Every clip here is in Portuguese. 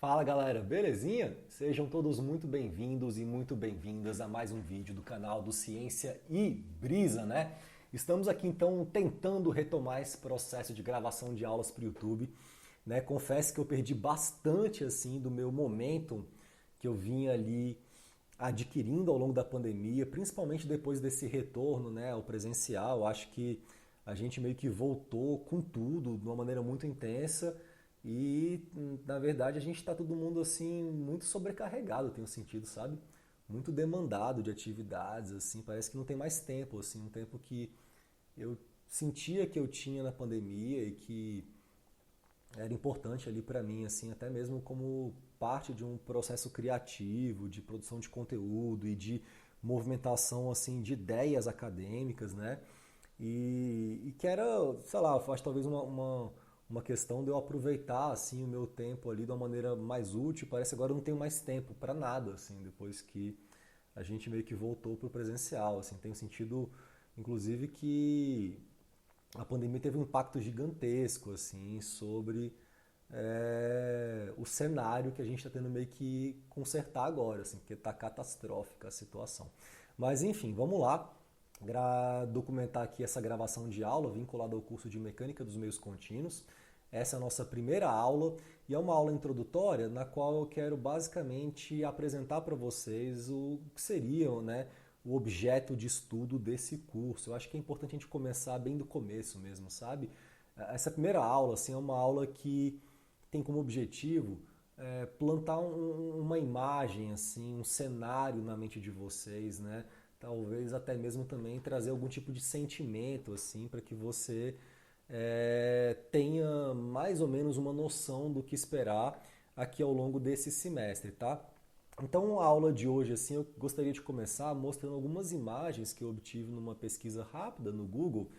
Fala galera, belezinha? Sejam todos muito bem-vindos e muito bem-vindas a mais um vídeo do canal do Ciência e Brisa, né? Estamos aqui então tentando retomar esse processo de gravação de aulas para o YouTube, né? Confesso que eu perdi bastante assim do meu momento que eu vinha ali adquirindo ao longo da pandemia, principalmente depois desse retorno, né, ao presencial. Eu acho que a gente meio que voltou com tudo de uma maneira muito intensa e, na verdade, a gente está todo mundo assim muito sobrecarregado, eu tenho sentido, sabe? Muito demandado de atividades, assim, parece que não tem mais tempo, assim, um tempo que eu sentia que eu tinha na pandemia e que era importante ali para mim, assim, até mesmo como parte de um processo criativo, de produção de conteúdo e de movimentação assim de ideias acadêmicas, né? E que era, sei lá, acho talvez uma questão de eu aproveitar assim o meu tempo ali de uma maneira mais útil. Parece que agora eu não tenho mais tempo para nada, assim, depois que a gente meio que voltou para o presencial, assim, tenho sentido, inclusive, que a pandemia teve um impacto gigantesco assim sobre o cenário que a gente está tendo meio que consertar agora, assim, porque está catastrófica a situação. Mas enfim, vamos lá documentar aqui essa gravação de aula vinculada ao curso de Mecânica dos Meios Contínuos. Essa é a nossa primeira aula e é uma aula introdutória na qual eu quero basicamente apresentar para vocês o que seria, né, o objeto de estudo desse curso. Eu acho que é importante a gente começar bem do começo mesmo, sabe? Essa primeira aula assim, é uma aula que tem como objetivo plantar uma imagem, assim, um cenário na mente de vocês, né? Talvez até mesmo também trazer algum tipo de sentimento, assim, para que você tenha mais ou menos uma noção do que esperar aqui ao longo desse semestre, tá? Então, a aula de hoje, assim, eu gostaria de começar mostrando algumas imagens que eu obtive numa pesquisa rápida no Google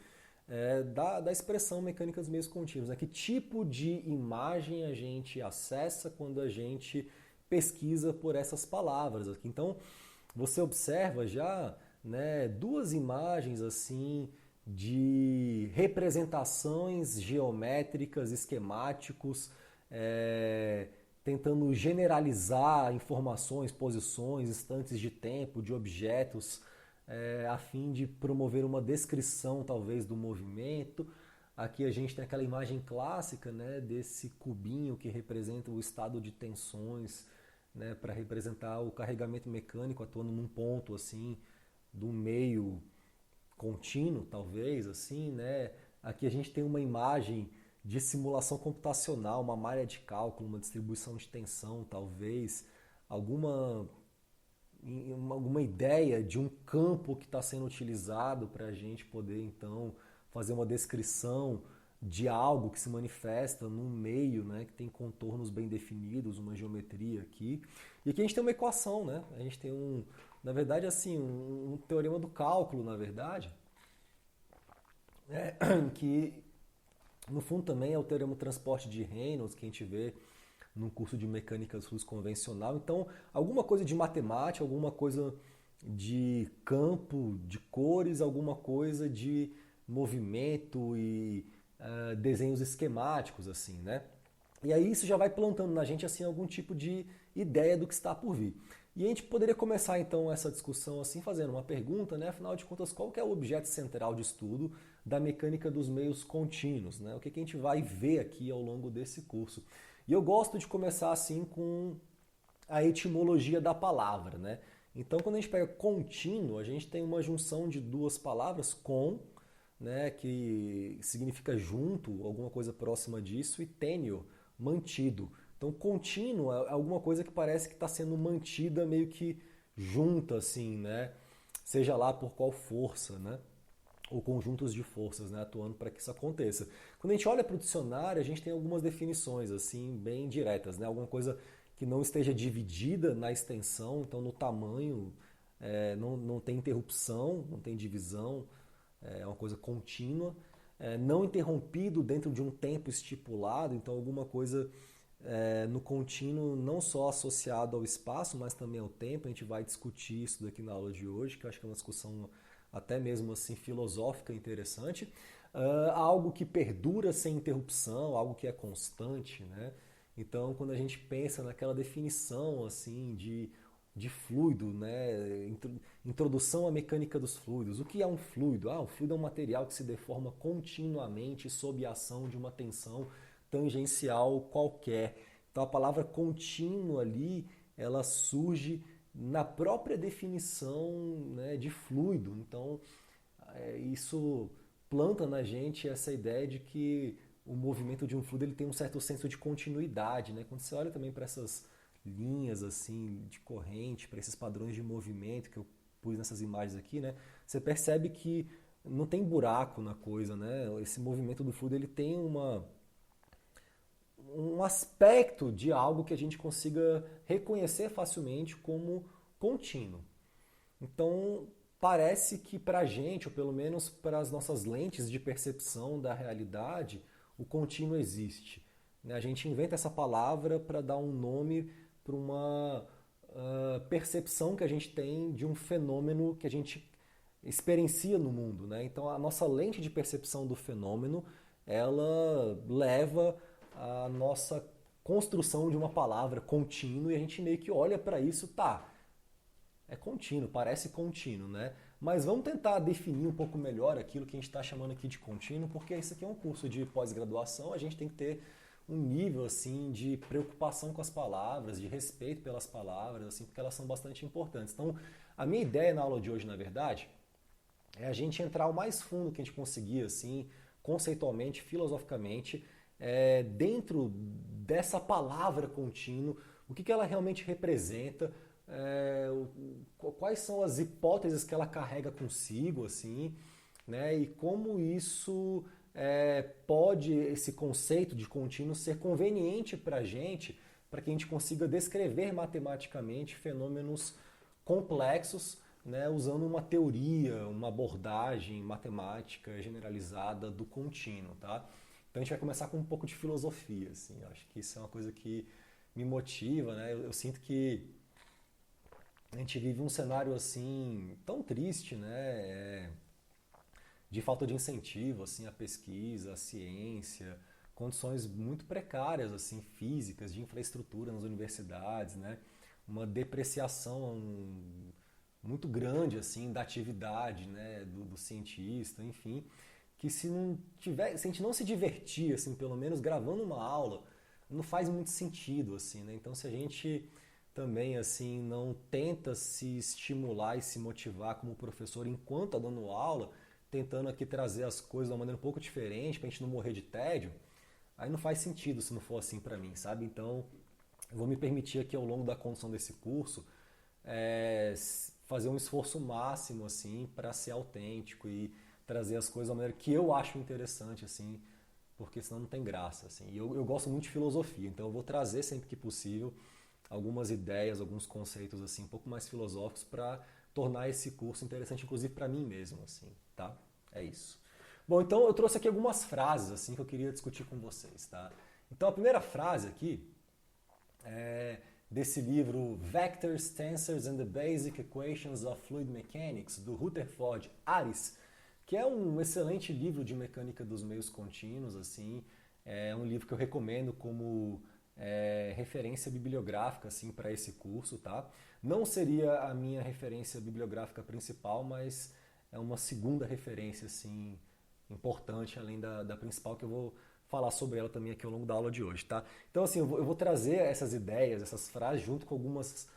da expressão mecânica dos meios contínuos. Né? Que tipo de imagem a gente acessa quando a gente pesquisa por essas palavras aqui. Então, você observa já, né, duas imagens assim de representações geométricas, esquemáticos, tentando generalizar informações, posições, instantes de tempo, de objetos, a fim de promover uma descrição talvez do movimento. Aqui a gente tem aquela imagem clássica, né, desse cubinho que representa o estado de tensões, né, para representar o carregamento mecânico atuando num ponto assim do meio contínuo, talvez assim, né? Aqui a gente tem uma imagem de simulação computacional, uma malha de cálculo, uma distribuição de tensão, talvez alguma alguma ideia de um campo que está sendo utilizado para a gente poder então fazer uma descrição de algo que se manifesta num meio, né, que tem contornos bem definidos, uma geometria aqui. E aqui a gente tem uma equação, né? A gente tem na verdade assim, um teorema do cálculo, na verdade, que no fundo também é o teorema do transporte de Reynolds que a gente vê num curso de mecânica dos fluidos convencional. Então, alguma coisa de matemática, alguma coisa de campo, de cores, alguma coisa de movimento e desenhos esquemáticos, assim, né? E aí isso já vai plantando na gente assim algum tipo de ideia do que está por vir. E a gente poderia começar então essa discussão assim fazendo uma pergunta, né? Afinal de contas, qual que é o objeto central de estudo da mecânica dos meios contínuos, né? O que a gente vai ver aqui ao longo desse curso? E eu gosto de começar assim com a etimologia da palavra, né? Então, quando a gente pega contínuo, a gente tem uma junção de duas palavras, com, né, que significa junto, alguma coisa próxima disso, e tênio, mantido. Então, contínuo é alguma coisa que parece que está sendo mantida meio que junta, assim, né? Seja lá por qual força, né? Ou conjuntos de forças, né, atuando para que isso aconteça. Quando a gente olha para o dicionário, a gente tem algumas definições assim bem diretas, né? Alguma coisa que não esteja dividida na extensão, então no tamanho, não tem interrupção, não tem divisão, é uma coisa contínua, não interrompido dentro de um tempo estipulado, então alguma coisa no contínuo não só associado ao espaço, mas também ao tempo. A gente vai discutir isso daqui na aula de hoje, que eu acho que é uma discussão até mesmo assim filosófica interessante. Algo que perdura sem interrupção, algo que é constante, né? Então, quando a gente pensa naquela definição assim de fluido, né? Introdução à mecânica dos fluidos. O que é um fluido? Um fluido é um material que se deforma continuamente sob a ação de uma tensão tangencial qualquer. Então, a palavra contínuo ali, ela surge na própria definição, né, de fluido. Então, isso planta na gente essa ideia de que o movimento de um fluido ele tem um certo senso de continuidade, né? Quando você olha também para essas linhas assim de corrente, para esses padrões de movimento que eu pus nessas imagens aqui, né? Você percebe que não tem buraco na coisa, né? Esse movimento do fluido ele tem um aspecto de algo que a gente consiga reconhecer facilmente como contínuo. Então, parece que para a gente, ou pelo menos para as nossas lentes de percepção da realidade, o contínuo existe. A gente inventa essa palavra para dar um nome para uma percepção que a gente tem de um fenômeno que a gente experiencia no mundo. Né? Então, a nossa lente de percepção do fenômeno, ela leva a nossa construção de uma palavra contínuo e a gente meio que olha para isso, tá, é contínuo, parece contínuo, né? Mas vamos tentar definir um pouco melhor aquilo que a gente está chamando aqui de contínuo, porque isso aqui é um curso de pós-graduação, a gente tem que ter um nível assim de preocupação com as palavras, de respeito pelas palavras, assim, porque elas são bastante importantes. Então, a minha ideia na aula de hoje, na verdade, é a gente entrar o mais fundo que a gente conseguir, assim, conceitualmente, filosoficamente, dentro dessa palavra contínuo, o que ela realmente representa, quais são as hipóteses que ela carrega consigo, assim, né? E como isso pode, esse conceito de contínuo, ser conveniente para que a gente consiga descrever matematicamente fenômenos complexos, né, usando uma teoria, uma abordagem matemática generalizada do contínuo, tá? Então a gente vai começar com um pouco de filosofia, assim. Eu acho que isso é uma coisa que me motiva, né? Eu sinto que a gente vive um cenário assim tão triste, né? De falta de incentivo assim à pesquisa, à ciência, condições muito precárias assim físicas, de infraestrutura nas universidades, né? Uma depreciação muito grande assim da atividade, né, do cientista, enfim, que se a gente não se divertir assim, pelo menos gravando uma aula, não faz muito sentido assim, né? Então se a gente também assim não tenta se estimular e se motivar como professor enquanto está dando aula, tentando aqui trazer as coisas de uma maneira um pouco diferente para a gente não morrer de tédio, aí não faz sentido se não for assim para mim, sabe? Então eu vou me permitir aqui ao longo da condução desse curso fazer um esforço máximo assim para ser autêntico e trazer as coisas da maneira que eu acho interessante, assim, porque senão não tem graça, assim. E eu gosto muito de filosofia, então eu vou trazer sempre que possível algumas ideias, alguns conceitos assim um pouco mais filosóficos para tornar esse curso interessante, inclusive para mim mesmo, assim, tá? É isso. Bom, então eu trouxe aqui algumas frases assim que eu queria discutir com vocês, tá? Então a primeira frase aqui é desse livro Vectors, Tensors and the Basic Equations of Fluid Mechanics, do Rutherford Aris, que é um excelente livro de mecânica dos meios contínuos, assim, é um livro que eu recomendo como referência bibliográfica assim, para esse curso, tá? Não seria a minha referência bibliográfica principal, mas é uma segunda referência assim, importante, além da principal, que eu vou falar sobre ela também aqui ao longo da aula de hoje, tá? Então, assim, eu vou trazer essas ideias, essas frases, junto com algumas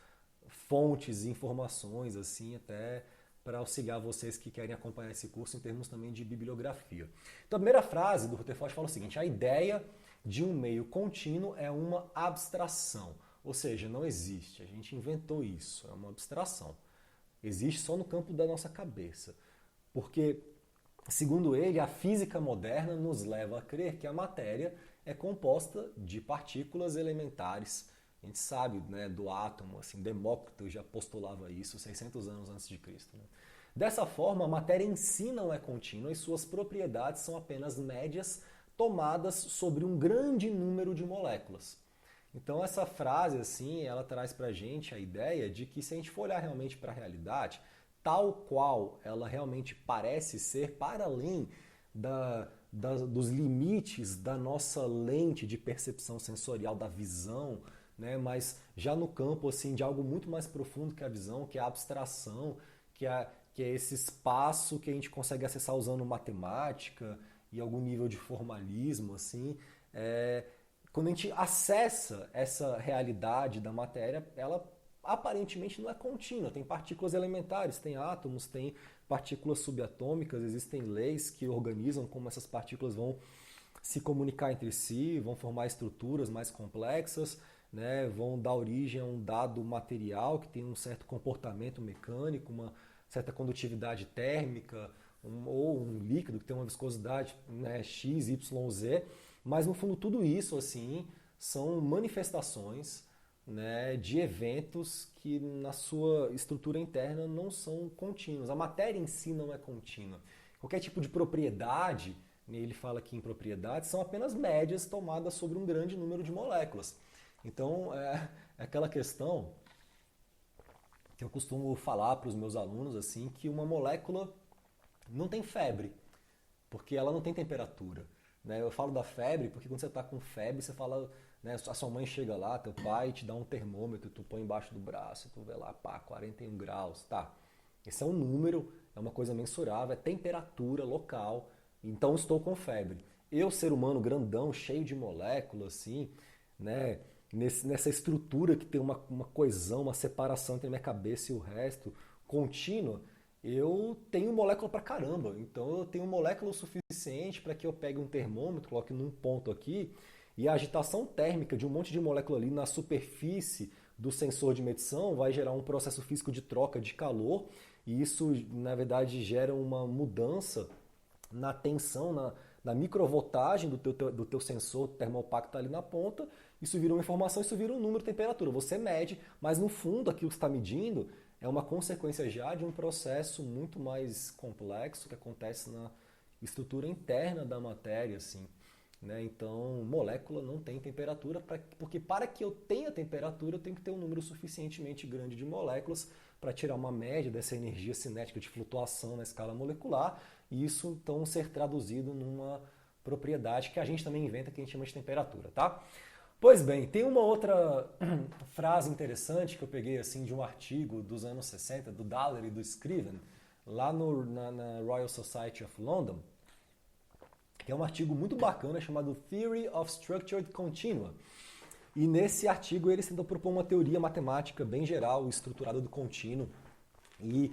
fontes e informações, assim, até para auxiliar vocês que querem acompanhar esse curso em termos também de bibliografia. Então, a primeira frase do Rutherford fala o seguinte: a ideia de um meio contínuo é uma abstração, ou seja, não existe, a gente inventou isso, é uma abstração. Existe só no campo da nossa cabeça, porque segundo ele, a física moderna nos leva a crer que a matéria é composta de partículas elementares. A gente sabe, né, do átomo, assim, Demócrito já postulava isso 600 anos antes de Cristo. Né? Dessa forma, a matéria em si não é contínua e suas propriedades são apenas médias tomadas sobre um grande número de moléculas. Então essa frase, assim, ela traz pra gente a ideia de que se a gente for olhar realmente para a realidade, tal qual ela realmente parece ser, para além dos limites da nossa lente de percepção sensorial, da visão, né? Mas já no campo assim, de algo muito mais profundo que a visão, que é a abstração, que é esse espaço que a gente consegue acessar usando matemática e algum nível de formalismo. Assim. Quando a gente acessa essa realidade da matéria, ela aparentemente não é contínua. Tem partículas elementares, tem átomos, tem partículas subatômicas, existem leis que organizam como essas partículas vão se comunicar entre si, vão formar estruturas mais complexas, né, vão dar origem a um dado material que tem um certo comportamento mecânico, uma certa condutividade térmica, ou um líquido que tem uma viscosidade, né, X, Y, Z. Mas no fundo tudo isso assim são manifestações, né, de eventos que na sua estrutura interna não são contínuos. A matéria em si não é contínua. Qualquer tipo de propriedade, ele fala aqui em propriedades, são apenas médias tomadas sobre um grande número de moléculas. Então é aquela questão que eu costumo falar para os meus alunos assim, que uma molécula não tem febre, porque ela não tem temperatura. Né? Eu falo da febre porque quando você está com febre, você fala, né, a sua mãe chega lá, teu pai te dá um termômetro, tu põe embaixo do braço, tu vê lá, pá, 41 graus, tá. Esse é um número, é uma coisa mensurável, é temperatura local, então estou com febre. Eu, ser humano grandão, cheio de moléculas, assim, né, nessa estrutura que tem uma coesão, uma separação entre a minha cabeça e o resto, contínua, eu tenho molécula pra caramba. Então eu tenho molécula o suficiente para que eu pegue um termômetro, coloque num ponto aqui, e a agitação térmica de um monte de molécula ali na superfície do sensor de medição vai gerar um processo físico de troca de calor, e isso, na verdade, gera uma mudança na tensão, na microvoltagem do teu sensor termopacto está ali na ponta, isso vira uma informação, isso vira um número de temperatura. Você mede, mas no fundo aquilo que você está medindo é uma consequência já de um processo muito mais complexo que acontece na estrutura interna da matéria, assim. Né? Então, molécula não tem temperatura, porque para que eu tenha temperatura, eu tenho que ter um número suficientemente grande de moléculas para tirar uma média dessa energia cinética de flutuação na escala molecular, e isso então ser traduzido numa propriedade que a gente também inventa, que a gente chama de temperatura, tá? Pois bem, tem uma outra frase interessante que eu peguei assim de um artigo dos anos 60, do Daller e do Scriven, lá na Royal Society of London, que é um artigo muito bacana chamado Theory of Structured Continua. E nesse artigo eles tentam propor uma teoria matemática bem geral, estruturada do contínuo. E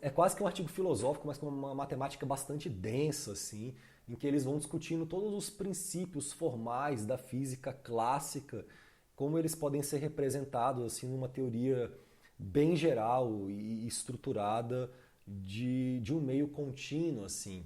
é quase que um artigo filosófico, mas com uma matemática bastante densa, assim, em que eles vão discutindo todos os princípios formais da física clássica, como eles podem ser representados assim numa teoria bem geral e estruturada de um meio contínuo, assim.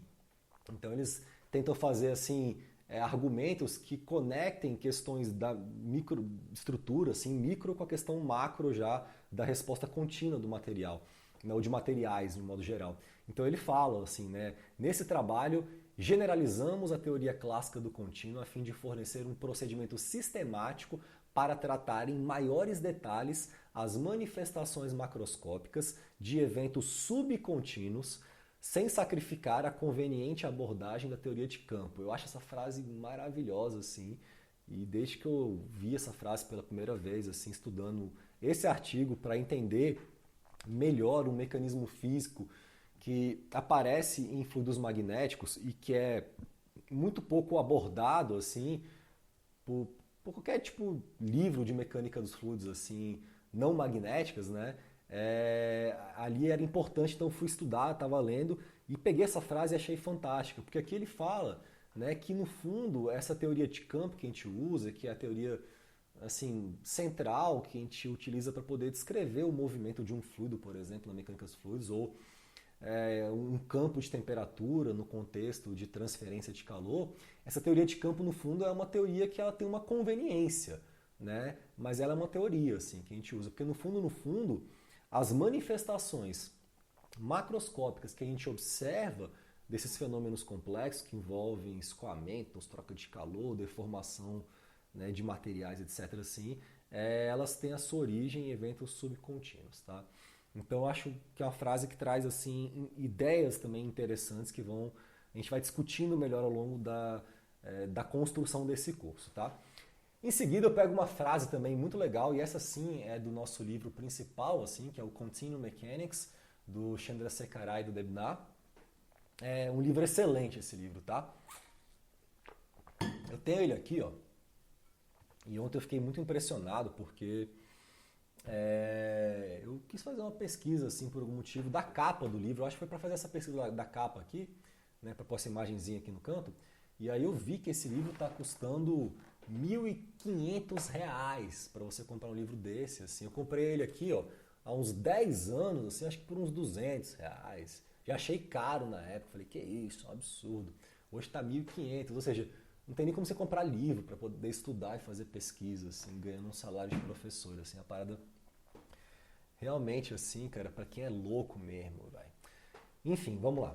Então eles tentam fazer assim argumentos que conectem questões da microestrutura, assim, micro com a questão macro já da resposta contínua do material, né, ou de materiais, de modo geral. Então ele fala assim, né, nesse trabalho generalizamos a teoria clássica do contínuo a fim de fornecer um procedimento sistemático para tratar em maiores detalhes as manifestações macroscópicas de eventos subcontínuos, sem sacrificar a conveniente abordagem da teoria de campo. Eu acho essa frase maravilhosa, assim, e desde que eu vi essa frase pela primeira vez, assim, estudando esse artigo para entender melhor o mecanismo físico que aparece em fluidos magnéticos e que é muito pouco abordado, assim, por qualquer tipo livro de mecânica dos fluidos, assim, não magnéticas, né? Ali era importante, então fui estudar, estava lendo e peguei essa frase e achei fantástica, porque aqui ele fala, né, que no fundo essa teoria de campo que a gente usa, que é a teoria assim central que a gente utiliza para poder descrever o movimento de um fluido, por exemplo, na mecânica dos fluidos, ou um campo de temperatura no contexto de transferência de calor, essa teoria de campo no fundo é uma teoria que ela tem uma conveniência, né? Mas ela é uma teoria assim que a gente usa, porque no fundo as manifestações macroscópicas que a gente observa desses fenômenos complexos que envolvem escoamentos, troca de calor, deformação, né, de materiais, etc. Assim, elas têm a sua origem em eventos subcontínuos, tá? Então eu acho que é uma frase que traz assim ideias também interessantes que vão A gente vai discutindo melhor ao longo da construção desse curso, tá? Em seguida eu pego uma frase também muito legal, e essa sim é do nosso livro principal, assim, que é o Continuum Mechanics, do Chandrasekaran e do Debnah. É um livro excelente esse livro, tá? Eu tenho ele aqui, ó, e ontem eu fiquei muito impressionado porque eu quis fazer uma pesquisa, assim, por algum motivo, da capa do livro. Eu acho que foi para fazer essa pesquisa da capa aqui, né, para pôr essa imagenzinha aqui no canto. E aí eu vi que esse livro está custando R$ 1.500 para você comprar um livro desse, assim. Eu comprei ele aqui, ó, há uns 10 anos, assim, acho que por uns R$ 200. Já achei caro na época, falei, que isso, é um absurdo. Hoje está 1.500, ou seja, não tem nem como você comprar livro para poder estudar e fazer pesquisa, assim, ganhando um salário de professor, assim, a parada realmente, assim, cara, para quem é louco mesmo, velho. Enfim, vamos lá.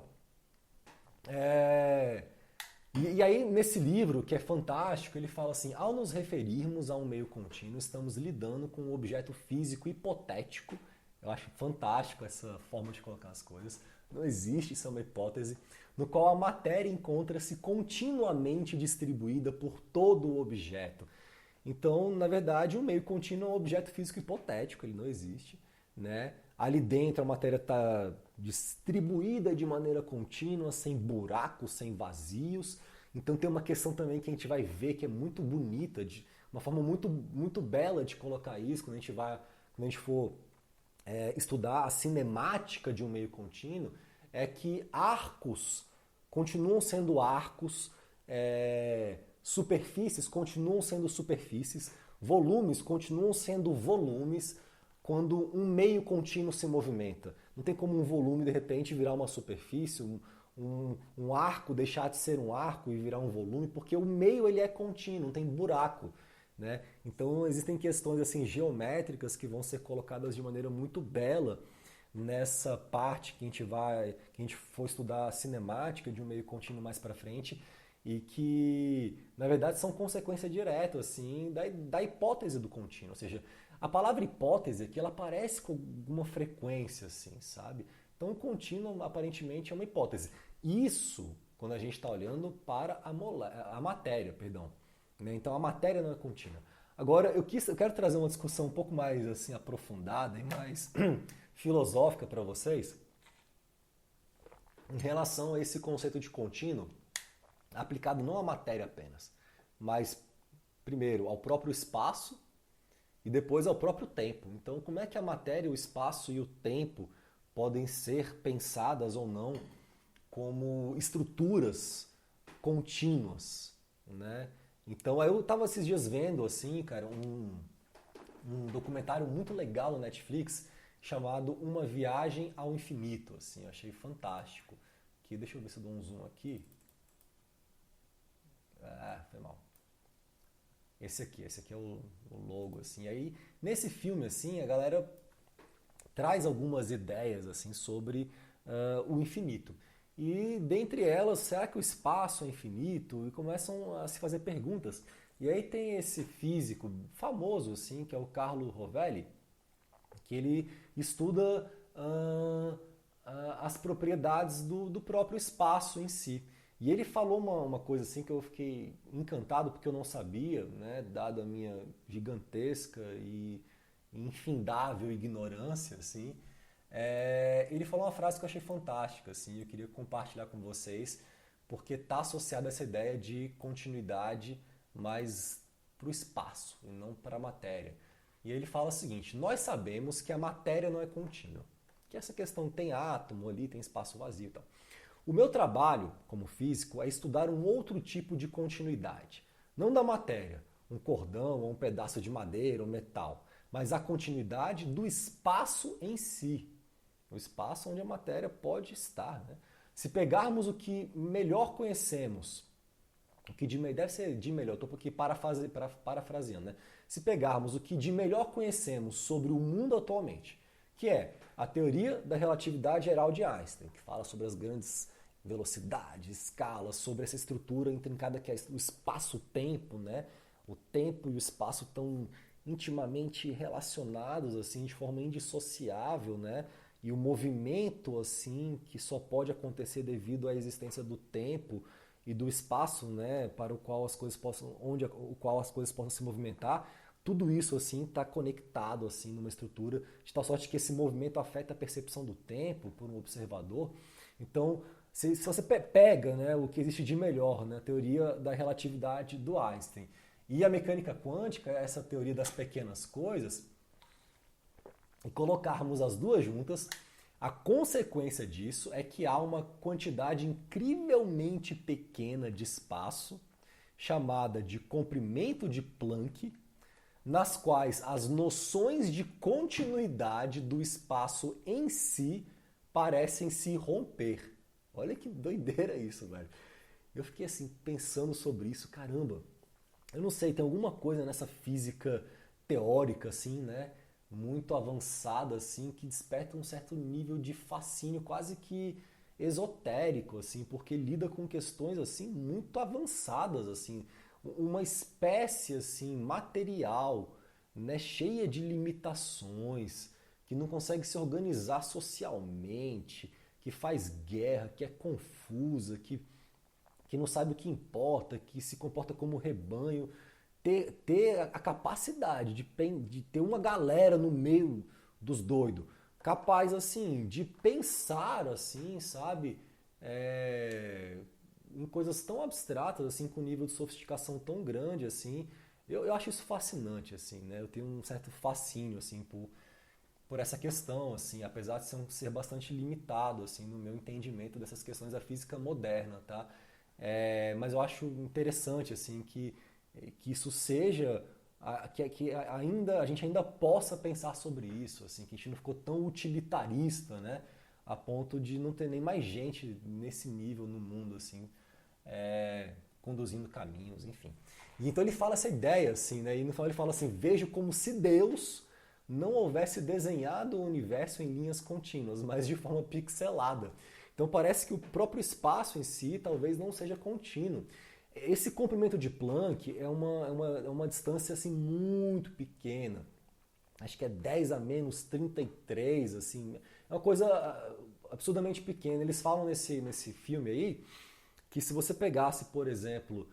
E aí, nesse livro, que é fantástico, ele fala assim, ao nos referirmos a um meio contínuo, estamos lidando com um objeto físico hipotético. Eu acho fantástico essa forma de colocar as coisas. Não existe, isso é uma hipótese, no qual a matéria encontra-se continuamente distribuída por todo o objeto. Então, na verdade, um meio contínuo é um objeto físico hipotético, ele não existe, né? Ali dentro a matéria está distribuída de maneira contínua, sem buracos, sem vazios. Então tem uma questão também que a gente vai ver que é muito bonita, uma forma muito, muito bela de colocar isso quando a gente for estudar a cinemática de um meio contínuo, é que arcos continuam sendo arcos, superfícies continuam sendo superfícies, volumes continuam sendo volumes quando um meio contínuo se movimenta. Não tem como um volume de repente virar uma superfície, um arco deixar de ser um arco e virar um volume, porque o meio ele é contínuo, não tem buraco. Né? Então existem questões assim geométricas que vão ser colocadas de maneira muito bela nessa parte que a gente for estudar a cinemática de um meio contínuo mais para frente, e que na verdade são consequência direta assim da hipótese do contínuo. Ou seja, a palavra hipótese aqui ela aparece com alguma frequência, assim, sabe? Então o contínuo aparentemente é uma hipótese. Isso quando a gente está olhando para a matéria, perdão. Então a matéria não é contínua. Agora eu quero trazer uma discussão um pouco mais assim aprofundada e mais filosófica para vocês em relação a esse conceito de contínuo aplicado não à matéria apenas, mas primeiro ao próprio espaço e depois ao próprio tempo. Então como é que a matéria, o espaço e o tempo podem ser pensadas ou não como estruturas contínuas, né? Então eu estava esses dias vendo assim, cara, um documentário muito legal no Netflix chamado Uma Viagem ao Infinito, assim, eu achei fantástico. Que deixa eu ver se eu dou um zoom aqui. Foi mal. Esse aqui é o logo, assim. Aí nesse filme, assim, a galera traz algumas ideias assim sobre o infinito. E dentre elas, será que o espaço é infinito? E começam a se fazer perguntas. E aí tem esse físico famoso, assim, que é o Carlo Rovelli, que ele estuda as propriedades do próprio espaço em si. E ele falou uma coisa assim que eu fiquei encantado porque eu não sabia, né, dado a minha gigantesca e infindável ignorância, assim. Ele falou uma frase que eu achei fantástica, assim, eu queria compartilhar com vocês, porque está associada a essa ideia de continuidade, mas para o espaço e não para a matéria. E ele fala o seguinte: nós sabemos que a matéria não é contínua, que essa questão tem átomo ali, tem espaço vazio e tal. O meu trabalho como físico é estudar um outro tipo de continuidade, não da matéria, um cordão ou um pedaço de madeira ou metal, mas a continuidade do espaço em si. O espaço onde a matéria pode estar. Né? Se pegarmos o que melhor conhecemos, o que deve ser de melhor, estou aqui parafraseando, né? Se pegarmos o que de melhor conhecemos sobre o mundo atualmente, que é a teoria da relatividade geral de Einstein, que fala sobre as grandes velocidades, escalas, sobre essa estrutura intrincada que é o espaço-tempo, né? O tempo e o espaço estão intimamente relacionados, assim, de forma indissociável, né? e o movimento assim que só pode acontecer devido à existência do tempo e do espaço, né, para o qual as coisas possam, o qual as coisas possam se movimentar, tudo isso assim está conectado assim numa estrutura de tal sorte que esse movimento afeta a percepção do tempo por um observador. Então, se você pega, né, o que existe de melhor na teoria da relatividade do Einstein e a mecânica quântica, essa teoria das pequenas coisas, e colocarmos as duas juntas, a consequência disso é que há uma quantidade incrivelmente pequena de espaço, chamada de comprimento de Planck, nas quais as noções de continuidade do espaço em si parecem se romper. Olha que doideira isso, velho. Eu fiquei assim pensando sobre isso, caramba. Eu não sei, tem alguma coisa nessa física teórica assim, né, muito avançada assim, que desperta um certo nível de fascínio quase que esotérico assim, porque lida com questões assim muito avançadas assim, uma espécie assim material, né, cheia de limitações, que não consegue se organizar socialmente, que faz guerra, que é confusa, que não sabe o que importa, que se comporta como rebanho, ter a capacidade de ter uma galera no meio dos doidos, capaz assim de pensar assim, sabe, em coisas tão abstratas assim, com um nível de sofisticação tão grande assim, eu acho isso fascinante assim, né? Eu tenho um certo fascínio assim por essa questão assim, apesar de ser bastante limitado assim no meu entendimento dessas questões da física moderna, tá? Mas eu acho interessante assim que isso seja que ainda a gente ainda possa pensar sobre isso, assim, que a gente não ficou tão utilitarista, né, a ponto de não ter nem mais gente nesse nível no mundo assim, conduzindo caminhos, enfim. E então ele fala essa ideia assim, né, e no final ele fala assim: vejo como se Deus não houvesse desenhado o universo em linhas contínuas, mas de forma pixelada. Então parece que o próprio espaço em si talvez não seja contínuo. Esse comprimento de Planck é uma distância assim, muito pequena. Acho que é 10 a menos 33, assim. É uma coisa absurdamente pequena. Eles falam nesse filme aí que se você pegasse, por exemplo,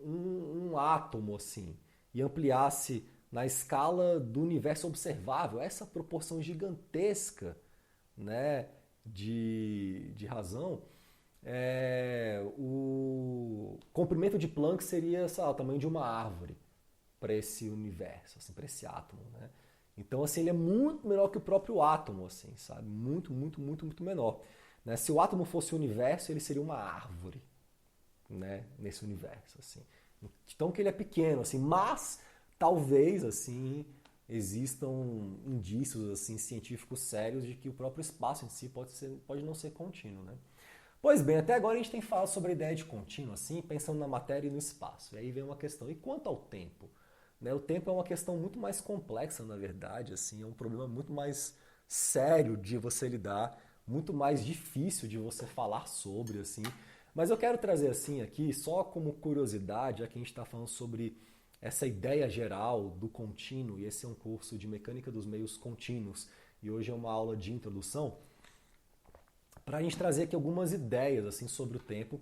um átomo assim, e ampliasse na escala do universo observável, essa proporção gigantesca, né, de razão, o comprimento de Planck seria, sei lá, o tamanho de uma árvore para esse universo, assim, para esse átomo, né? Então, assim, ele é muito menor que o próprio átomo, assim, sabe? Muito, muito, muito, muito menor. Né? Se o átomo fosse o universo, ele seria uma árvore, né? Nesse universo, assim. Então, que ele é pequeno, assim, mas talvez, assim, existam indícios, assim, científicos sérios de que o próprio espaço em si pode não ser contínuo, né? Pois bem, até agora a gente tem falado sobre a ideia de contínuo, assim, pensando na matéria e no espaço. E aí vem uma questão: e quanto ao tempo? Né, o tempo é uma questão muito mais complexa, na verdade, assim, é um problema muito mais sério de você lidar, muito mais difícil de você falar sobre, assim. Mas eu quero trazer, assim, aqui, só como curiosidade, já que a gente está falando sobre essa ideia geral do contínuo, e esse é um curso de mecânica dos meios contínuos, e hoje é uma aula de introdução, para a gente trazer aqui algumas ideias assim sobre o tempo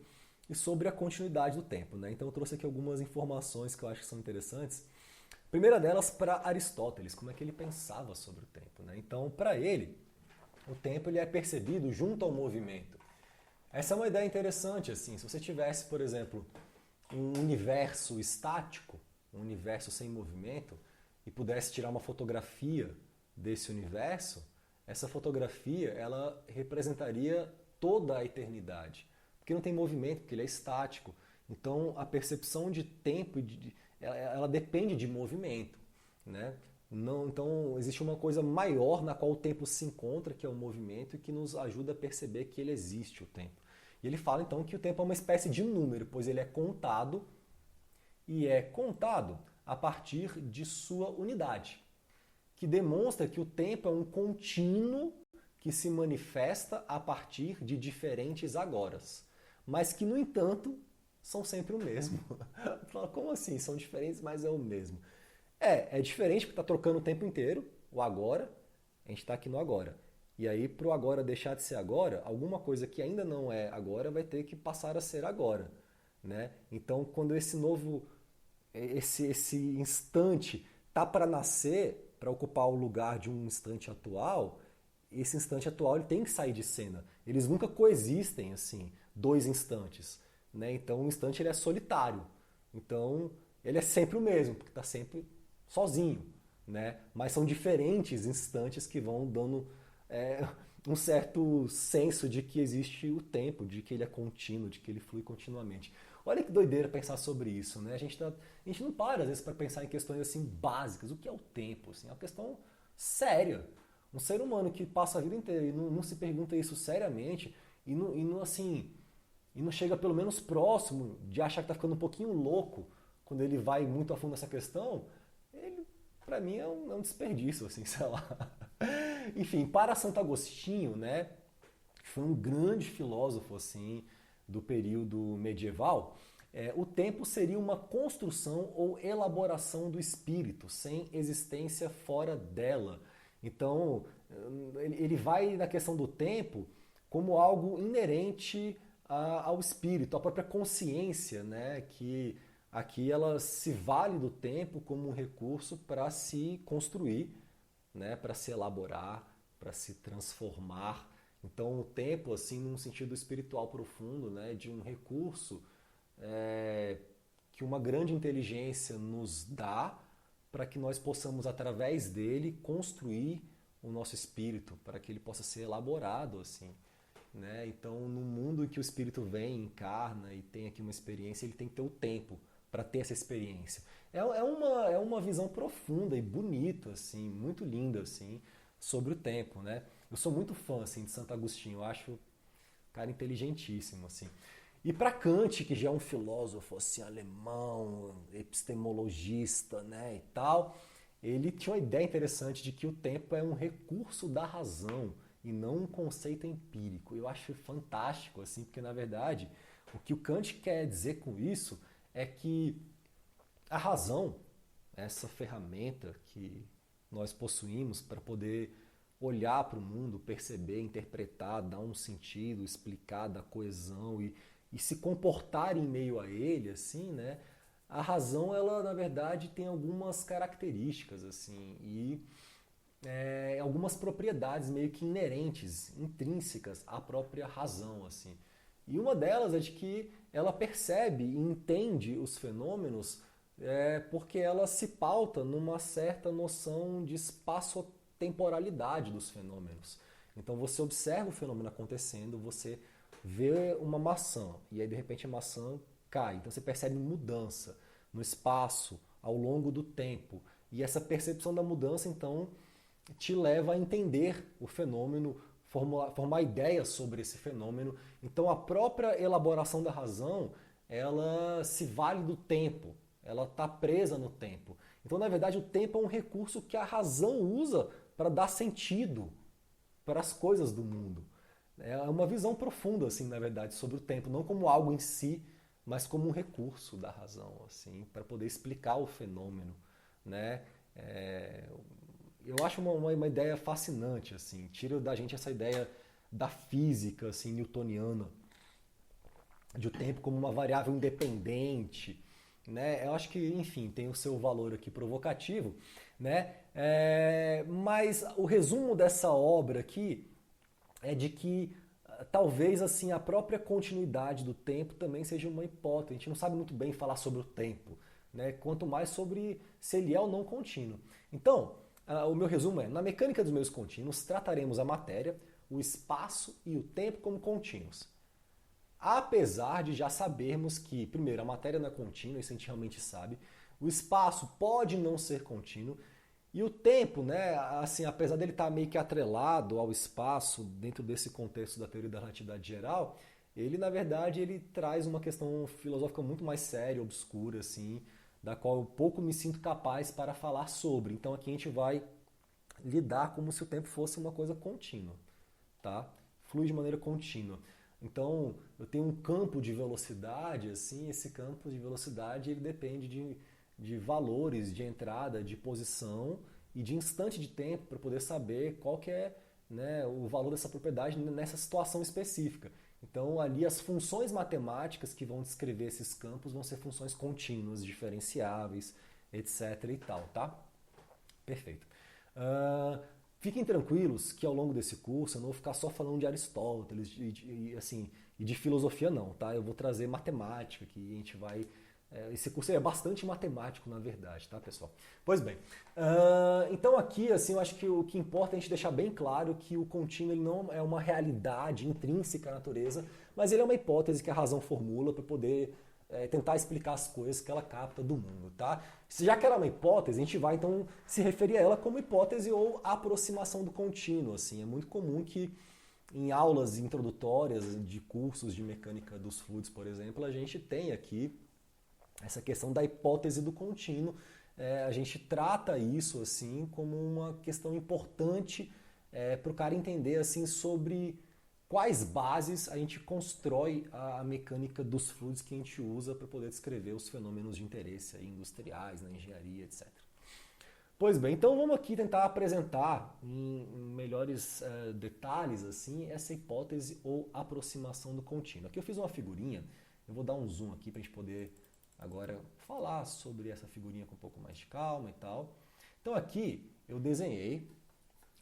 e sobre a continuidade do tempo, né? Então eu trouxe aqui algumas informações que eu acho que são interessantes. A primeira delas para Aristóteles, como é que ele pensava sobre o tempo, né? Então, para ele, o tempo ele é percebido junto ao movimento. Essa é uma ideia interessante assim. Se você tivesse, por exemplo, um universo estático, um universo sem movimento, e pudesse tirar uma fotografia desse universo, essa fotografia ela representaria toda a eternidade, porque não tem movimento, porque ele é estático. Então a percepção de tempo ela depende de movimento, né? Não, então existe uma coisa maior na qual o tempo se encontra, que é o movimento, e que nos ajuda a perceber que ele existe, o tempo. E ele fala então que o tempo é uma espécie de número, pois ele é contado, e é contado a partir de sua unidade, que demonstra que o tempo é um contínuo que se manifesta a partir de diferentes agoras, mas que, no entanto, são sempre o mesmo. Como assim? São diferentes, mas é o mesmo. É diferente porque está trocando o tempo inteiro, o agora, A gente está aqui no agora. E aí, para o agora deixar de ser agora, alguma coisa que ainda não é agora vai ter que passar a ser agora, né? Então, quando esse instante tá para nascer, para ocupar o lugar de um instante atual, esse instante atual ele tem que sair de cena. Eles nunca coexistem assim, dois instantes, né? Então, um instante ele é solitário. Então, ele é sempre o mesmo, porque está sempre sozinho, né? Mas são diferentes instantes que vão dando um certo senso de que existe o tempo, de que ele é contínuo, de que ele flui continuamente. Olha que doideira pensar sobre isso, né? A gente não para às vezes para pensar em questões assim básicas. O que é o tempo? Assim, é uma questão séria. Um ser humano que passa a vida inteira e não se pergunta isso seriamente e não chega pelo menos próximo de achar que está ficando um pouquinho louco quando ele vai muito a fundo nessa questão, ele, para mim, é um desperdício, assim, sei lá. Enfim, para Santo Agostinho, né, que foi um grande filósofo assim do período medieval, o tempo seria uma construção ou elaboração do espírito, sem existência fora dela. Então, ele vai na questão do tempo como algo inerente ao espírito, à própria consciência, né, que aqui ela se vale do tempo como um recurso para se construir, né, para se elaborar, para se transformar. Então, o tempo, assim, num sentido espiritual profundo, né, de um recurso que uma grande inteligência nos dá para que nós possamos, através dele, construir o nosso espírito, para que ele possa ser elaborado, assim. Né? Então, no mundo em que o espírito vem, encarna e tem aqui uma experiência, ele tem que ter o tempo para ter essa experiência. É uma visão profunda e bonita, assim, muito linda, assim, sobre o tempo, né? Eu sou muito fã, assim, de Santo Agostinho. Eu acho um cara inteligentíssimo, assim. E para Kant, que já é um filósofo, assim, alemão, epistemologista, né, e tal, ele tinha uma ideia interessante de que o tempo é um recurso da razão e não um conceito empírico. Eu acho fantástico, assim, porque, na verdade, o que o Kant quer dizer com isso é que a razão, essa ferramenta que nós possuímos para poder olhar para o mundo, perceber, interpretar, dar um sentido, explicar, dar coesão e se comportar em meio a ele, assim, né? A razão, ela, na verdade, tem algumas características, assim, e algumas propriedades meio que inerentes, intrínsecas à própria razão, assim. E uma delas é de que ela percebe e entende os fenômenos porque ela se pauta numa certa noção de espaço-temporalidade dos fenômenos. Então você observa o fenômeno acontecendo, você vê uma maçã e aí de repente a maçã cai. Então você percebe mudança no espaço, ao longo do tempo. E essa percepção da mudança, então, te leva a entender o fenômeno, formar ideias sobre esse fenômeno. Então a própria elaboração da razão, ela se vale do tempo, ela está presa no tempo. Então, na verdade, o tempo é um recurso que a razão usa para dar sentido para as coisas do mundo. É uma visão profunda, assim, na verdade, sobre o tempo, não como algo em si, mas como um recurso da razão, assim, para poder explicar o fenômeno, né? Eu acho uma ideia fascinante, assim, tira da gente essa ideia da física, assim, newtoniana, de o tempo como uma variável independente, né? Eu acho que, enfim, tem o seu valor aqui provocativo, né? Mas o resumo dessa obra aqui é de que talvez assim a própria continuidade do tempo também seja uma hipótese. A gente não sabe muito bem falar sobre o tempo, né? Quanto mais sobre se ele é ou não contínuo. Então, o meu resumo é: na mecânica dos meios contínuos, trataremos a matéria, o espaço e o tempo como contínuos. Apesar de já sabermos que, primeiro, a matéria não é contínua, isso a gente realmente sabe, o espaço pode não ser contínuo, e o tempo, né, assim, apesar dele estar meio que atrelado ao espaço dentro desse contexto da teoria da relatividade geral, ele, na verdade, ele traz uma questão filosófica muito mais séria, obscura, assim, da qual eu pouco me sinto capaz para falar sobre. Então aqui a gente vai lidar como se o tempo fosse uma coisa contínua, tá? Flui de maneira contínua. Então, eu tenho um campo de velocidade, assim, esse campo de velocidade ele depende de valores de entrada, de posição, e de instante de tempo para poder saber qual que é, né, o valor dessa propriedade nessa situação específica. Então ali as funções matemáticas que vão descrever esses campos vão ser funções contínuas, diferenciáveis, etc. e tal, tá? Perfeito. Fiquem tranquilos que ao longo desse curso eu não vou ficar só falando de Aristóteles e de filosofia não, tá? Eu vou trazer matemática, que a gente vai... esse curso é bastante matemático, na verdade, tá, pessoal? Pois bem, então aqui, assim, eu acho que o que importa é a gente deixar bem claro que o contínuo ele não é uma realidade intrínseca à natureza, mas ele é uma hipótese que a razão formula para poder tentar explicar as coisas que ela capta do mundo, tá? Já que ela é uma hipótese, a gente vai então se referir a ela como hipótese ou aproximação do contínuo, assim. É muito comum que em aulas introdutórias de cursos de mecânica dos fluidos, por exemplo, a gente tem aqui essa questão da hipótese do contínuo. A gente trata isso assim como uma questão importante para o cara entender assim sobre quais bases a gente constrói a mecânica dos fluidos que a gente usa para poder descrever os fenômenos de interesse aí, industriais, na engenharia, etc. Pois bem, então vamos aqui tentar apresentar em melhores detalhes assim essa hipótese ou aproximação do contínuo. Aqui eu fiz uma figurinha, eu vou dar um zoom aqui para a gente poder agora falar sobre essa figurinha com um pouco mais de calma e tal. Então aqui eu desenhei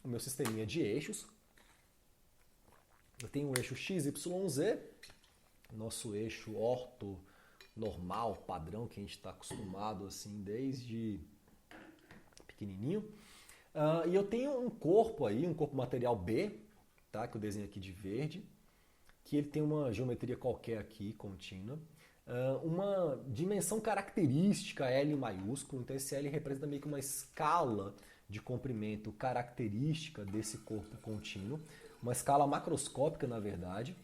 o meu sisteminha de eixos. Eu tenho o eixo x, y, z, nosso eixo orto normal, padrão, que a gente está acostumado assim desde pequenininho. E eu tenho um corpo aí, um corpo material B, tá, que eu desenho aqui de verde, que ele tem uma geometria qualquer aqui, contínua. Uma dimensão característica L maiúsculo, então esse L representa meio que uma escala de comprimento característica desse corpo contínuo, uma escala macroscópica na verdade.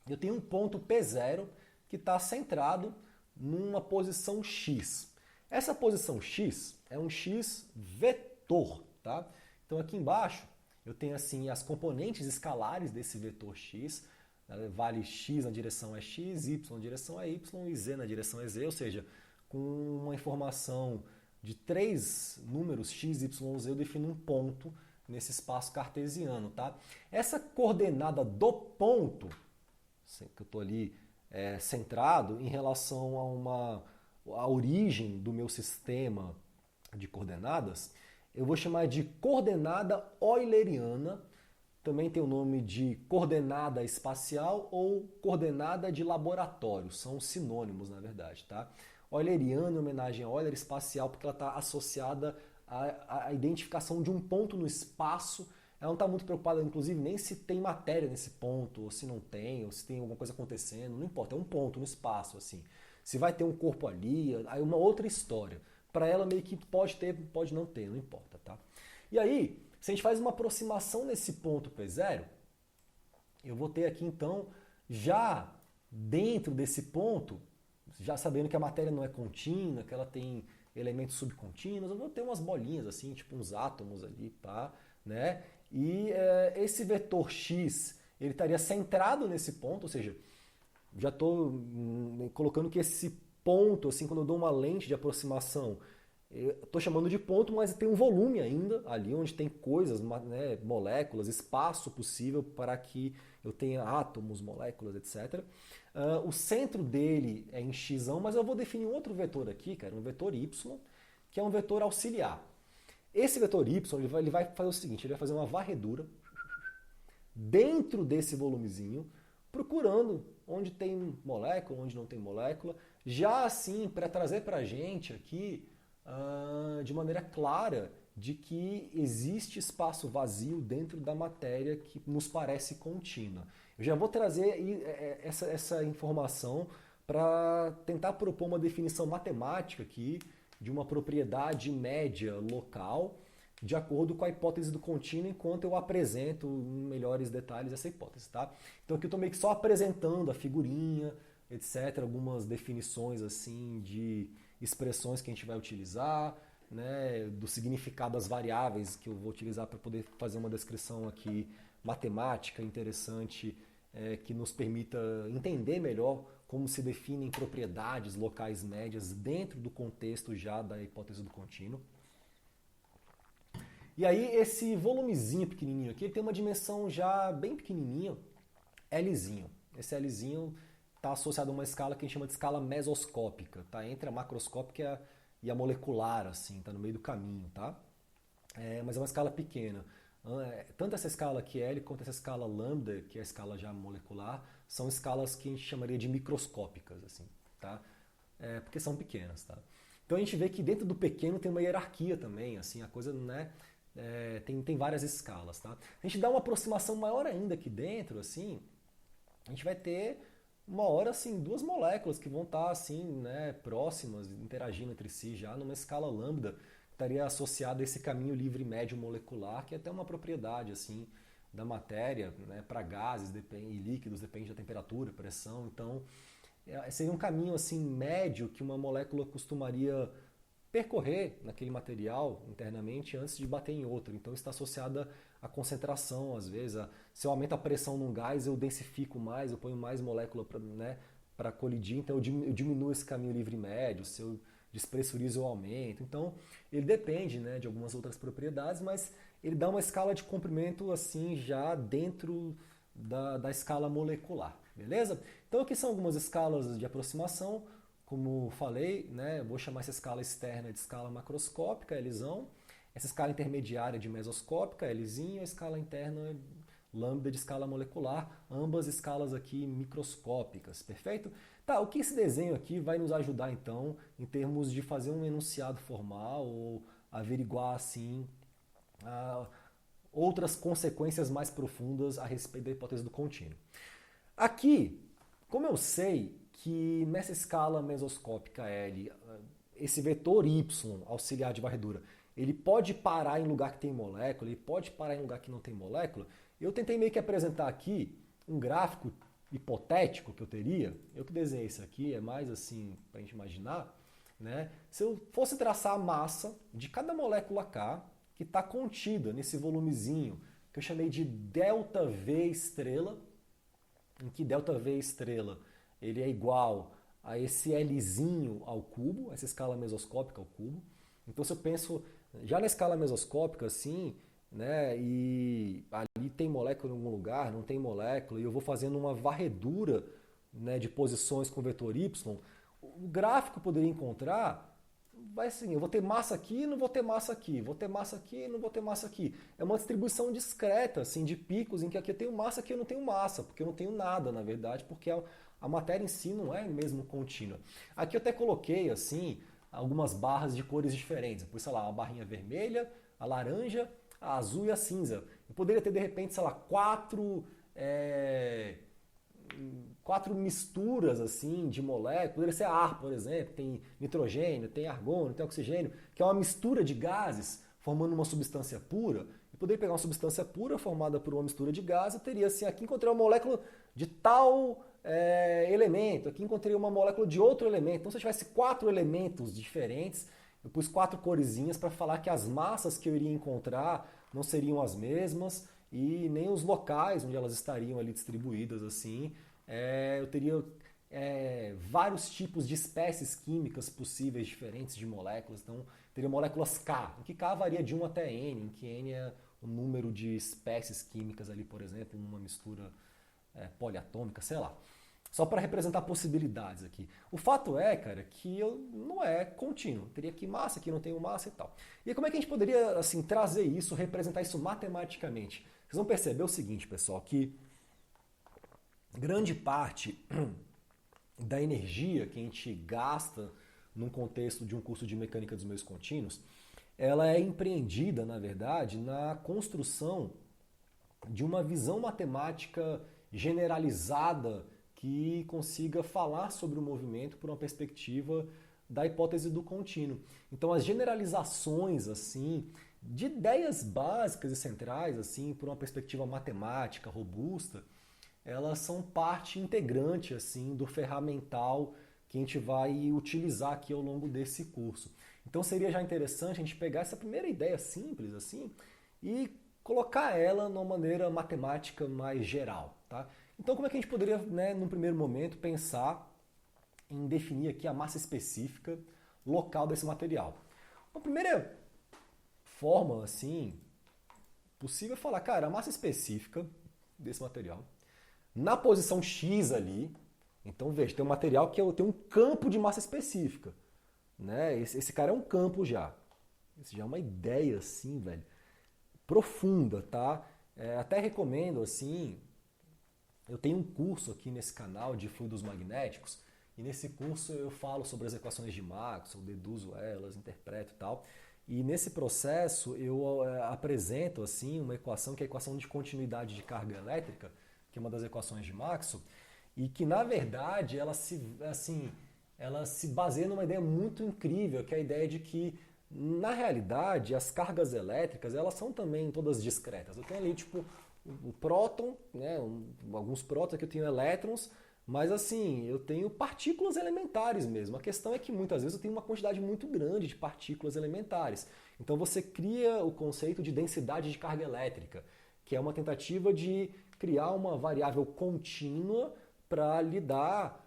Eu tenho um ponto P0 que está centrado numa posição X. Essa posição X é um X vetor, tá? Então aqui embaixo eu tenho assim as componentes escalares desse vetor X, vale x na direção é x, y na direção é y e z na direção é z, ou seja, com uma informação de 3 números x, y, z, eu defino um ponto nesse espaço cartesiano, tá? Essa coordenada do ponto, que eu estou ali centrado em relação a origem do meu sistema de coordenadas, eu vou chamar de coordenada euleriana. Também tem o nome de coordenada espacial ou coordenada de laboratório. São sinônimos, na verdade, tá? Euleriana, em homenagem a Euler, espacial, porque ela está associada à identificação de um ponto no espaço. Ela não está muito preocupada, inclusive, nem se tem matéria nesse ponto, ou se não tem, ou se tem alguma coisa acontecendo. Não importa, é um ponto no espaço, assim. Se vai ter um corpo ali, aí uma outra história. Para ela, meio que pode ter, pode não ter, não importa, tá? E aí, se a gente faz uma aproximação nesse ponto P0, eu vou ter aqui então, já dentro desse ponto, já sabendo que a matéria não é contínua, que ela tem elementos subcontínuos, eu vou ter umas bolinhas assim, tipo uns átomos ali, pá, né? E esse vetor X, ele estaria centrado nesse ponto, ou seja, já estou colocando que esse ponto, assim, quando eu dou uma lente de aproximação, estou chamando de ponto, mas tem um volume ainda ali onde tem coisas, né, moléculas, espaço possível para que eu tenha átomos, moléculas, etc. O centro dele é em x, mas eu vou definir um outro vetor aqui, cara, um vetor y, que é um vetor auxiliar. Esse vetor y ele vai fazer o seguinte, ele vai fazer uma varredura dentro desse volumezinho, procurando onde tem molécula, onde não tem molécula, já assim para trazer para a gente aqui de maneira clara de que existe espaço vazio dentro da matéria que nos parece contínua. Eu já vou trazer essa informação para tentar propor uma definição matemática aqui de uma propriedade média local de acordo com a hipótese do contínuo, enquanto eu apresento em melhores detalhes essa hipótese, tá? Então aqui eu estou meio que só apresentando a figurinha, etc., algumas definições assim de expressões que a gente vai utilizar, né, do significado das variáveis que eu vou utilizar para poder fazer uma descrição aqui matemática interessante, que nos permita entender melhor como se definem propriedades locais médias dentro do contexto já da hipótese do contínuo. E aí esse volumezinho pequenininho aqui, ele tem uma dimensão já bem pequenininha, Lzinho. Esse Lzinho está associado a uma escala que a gente chama de escala mesoscópica, tá? Entre a macroscópica e a molecular, assim, tá no meio do caminho, tá? Mas é uma escala pequena. Tanto essa escala aqui L quanto essa escala lambda, que é a escala já molecular, são escalas que a gente chamaria de microscópicas, assim, tá? Porque são pequenas, tá? Então a gente vê que dentro do pequeno tem uma hierarquia também, assim, a coisa, né? Tem várias escalas, tá? A gente dá uma aproximação maior ainda aqui dentro, assim, a gente vai ter uma hora, assim, duas moléculas que vão estar, assim, né, próximas, interagindo entre si já numa escala lambda, que estaria associada a esse caminho livre médio molecular, que é até uma propriedade, assim, da matéria, né, para gases e líquidos, depende da temperatura, pressão, então seria um caminho, assim, médio que uma molécula costumaria percorrer naquele material internamente antes de bater em outro. Então está associada à concentração, às vezes. Se eu aumento a pressão num gás, eu densifico mais, eu ponho mais molécula para, né, para colidir, então eu diminuo esse caminho livre médio. Se eu despressurizo, eu aumento. Então ele depende, né, de algumas outras propriedades, mas ele dá uma escala de comprimento assim já dentro da escala molecular. Beleza? Então aqui são algumas escalas de aproximação. Como falei, né, vou chamar essa escala externa de escala macroscópica, Lzão. Essa escala intermediária de mesoscópica, Lzinho. A escala interna, lambda, de escala molecular. Ambas escalas aqui microscópicas, perfeito? Tá, o que esse desenho aqui vai nos ajudar, então, em termos de fazer um enunciado formal ou averiguar, assim, outras consequências mais profundas a respeito da hipótese do contínuo. Aqui, como eu sei que nessa escala mesoscópica L, esse vetor Y auxiliar de varredura, ele pode parar em lugar que tem molécula, ele pode parar em lugar que não tem molécula, eu tentei meio que apresentar aqui um gráfico hipotético que eu teria, eu que desenhei isso aqui, é mais assim para a gente imaginar, né? Se eu fosse traçar a massa de cada molécula K, que está contida nesse volumezinho, que eu chamei de ΔV estrela, em que ΔV estrela ele é igual a esse Lzinho ao cubo, essa escala mesoscópica ao cubo. Então se eu penso já na escala mesoscópica assim, né, e ali tem molécula em algum lugar, não tem molécula, e eu vou fazendo uma varredura, né, de posições com vetor Y, o gráfico que eu poderia encontrar vai assim, eu vou ter massa aqui, não vou ter massa aqui, vou ter massa aqui, não vou ter massa aqui. É uma distribuição discreta, assim, de picos, em que aqui eu tenho massa, aqui eu não tenho massa, porque eu não tenho nada, na verdade, porque a matéria em si não é mesmo contínua. Aqui eu até coloquei, assim, algumas barras de cores diferentes. Por, sei lá, uma barrinha vermelha, a laranja, a azul e a cinza. Eu poderia ter, de repente, sei lá, quatro misturas assim de moléculas, poderia ser ar, por exemplo, tem nitrogênio, tem argônio, tem oxigênio, que é uma mistura de gases formando uma substância pura. Eu poderia pegar uma substância pura formada por uma mistura de gases, eu teria assim, aqui encontrei uma molécula de tal elemento, aqui encontrei uma molécula de outro elemento. Então se eu tivesse 4 elementos diferentes, eu pus 4 coresinhas para falar que as massas que eu iria encontrar não seriam as mesmas e nem os locais onde elas estariam ali distribuídas assim. Eu teria vários tipos de espécies químicas possíveis diferentes de moléculas. Então, teria moléculas K, em que K varia de 1 até N, em que N é o número de espécies químicas ali, por exemplo, numa mistura poliatômica, sei lá. Só para representar possibilidades aqui. O fato é, cara, que não é contínuo. Teria aqui massa, aqui não tenho massa e tal. E como é que a gente poderia assim, trazer isso, representar isso matematicamente? Vocês vão perceber o seguinte, pessoal, que grande parte da energia que a gente gasta num contexto de um curso de mecânica dos meios contínuos, ela é empreendida, na verdade, na construção de uma visão matemática generalizada que consiga falar sobre o movimento por uma perspectiva da hipótese do contínuo. Então as generalizações assim de ideias básicas e centrais assim por uma perspectiva matemática robusta, elas são parte integrante assim do ferramental que a gente vai utilizar aqui ao longo desse curso. Então seria já interessante a gente pegar essa primeira ideia simples assim e colocar ela de uma maneira matemática mais geral, tá? Então como é que a gente poderia, né, num primeiro momento, pensar em definir aqui a massa específica local desse material? A primeira forma assim possível é falar, cara, a massa específica desse material, na posição X ali, então veja, tem um material que tem um campo de massa específica, né? Esse cara é um campo já. Isso já é uma ideia assim, velho, profunda, tá? Até recomendo assim, eu tenho um curso aqui nesse canal de fluidos magnéticos, e nesse curso eu falo sobre as equações de Maxwell, deduzo elas, interpreto e tal. E nesse processo eu apresento assim uma equação que é a equação de continuidade de carga elétrica, que é uma das equações de Maxwell, e que na verdade ela se baseia numa ideia muito incrível, que é a ideia de que na realidade as cargas elétricas elas são também todas discretas. Eu tenho ali tipo o próton, né, alguns prótons, aqui eu tenho elétrons, mas assim, eu tenho partículas elementares mesmo. A questão é que muitas vezes eu tenho uma quantidade muito grande de partículas elementares. Então você cria o conceito de densidade de carga elétrica, que é uma tentativa de criar uma variável contínua para lidar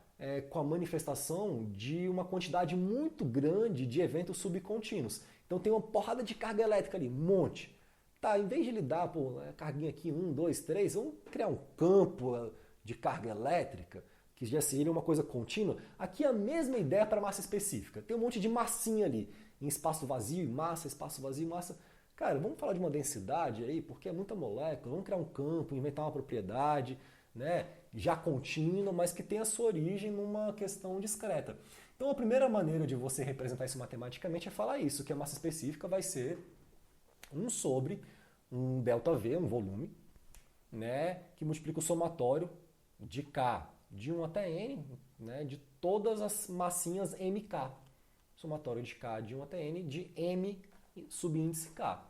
com a manifestação de uma quantidade muito grande de eventos subcontínuos. Então tem uma porrada de carga elétrica ali, um monte. Tá, em vez de lidar, pô, carguinha aqui, 1, 2, 3, vamos criar um campo de carga elétrica, que já seria uma coisa contínua. Aqui é a mesma ideia para massa específica. Tem um monte de massinha ali, em espaço vazio, massa, espaço vazio, massa. Cara, vamos falar de uma densidade aí, porque é muita molécula, vamos criar um campo, inventar uma propriedade, né, já contínua, mas que tem a sua origem numa questão discreta. Então a primeira maneira de você representar isso matematicamente é falar isso, que a massa específica vai ser 1 sobre um ΔV, um volume, né, que multiplica o somatório de K de 1 até N, né, de todas as massinhas MK. Somatório de K de 1 até N de M subíndice K.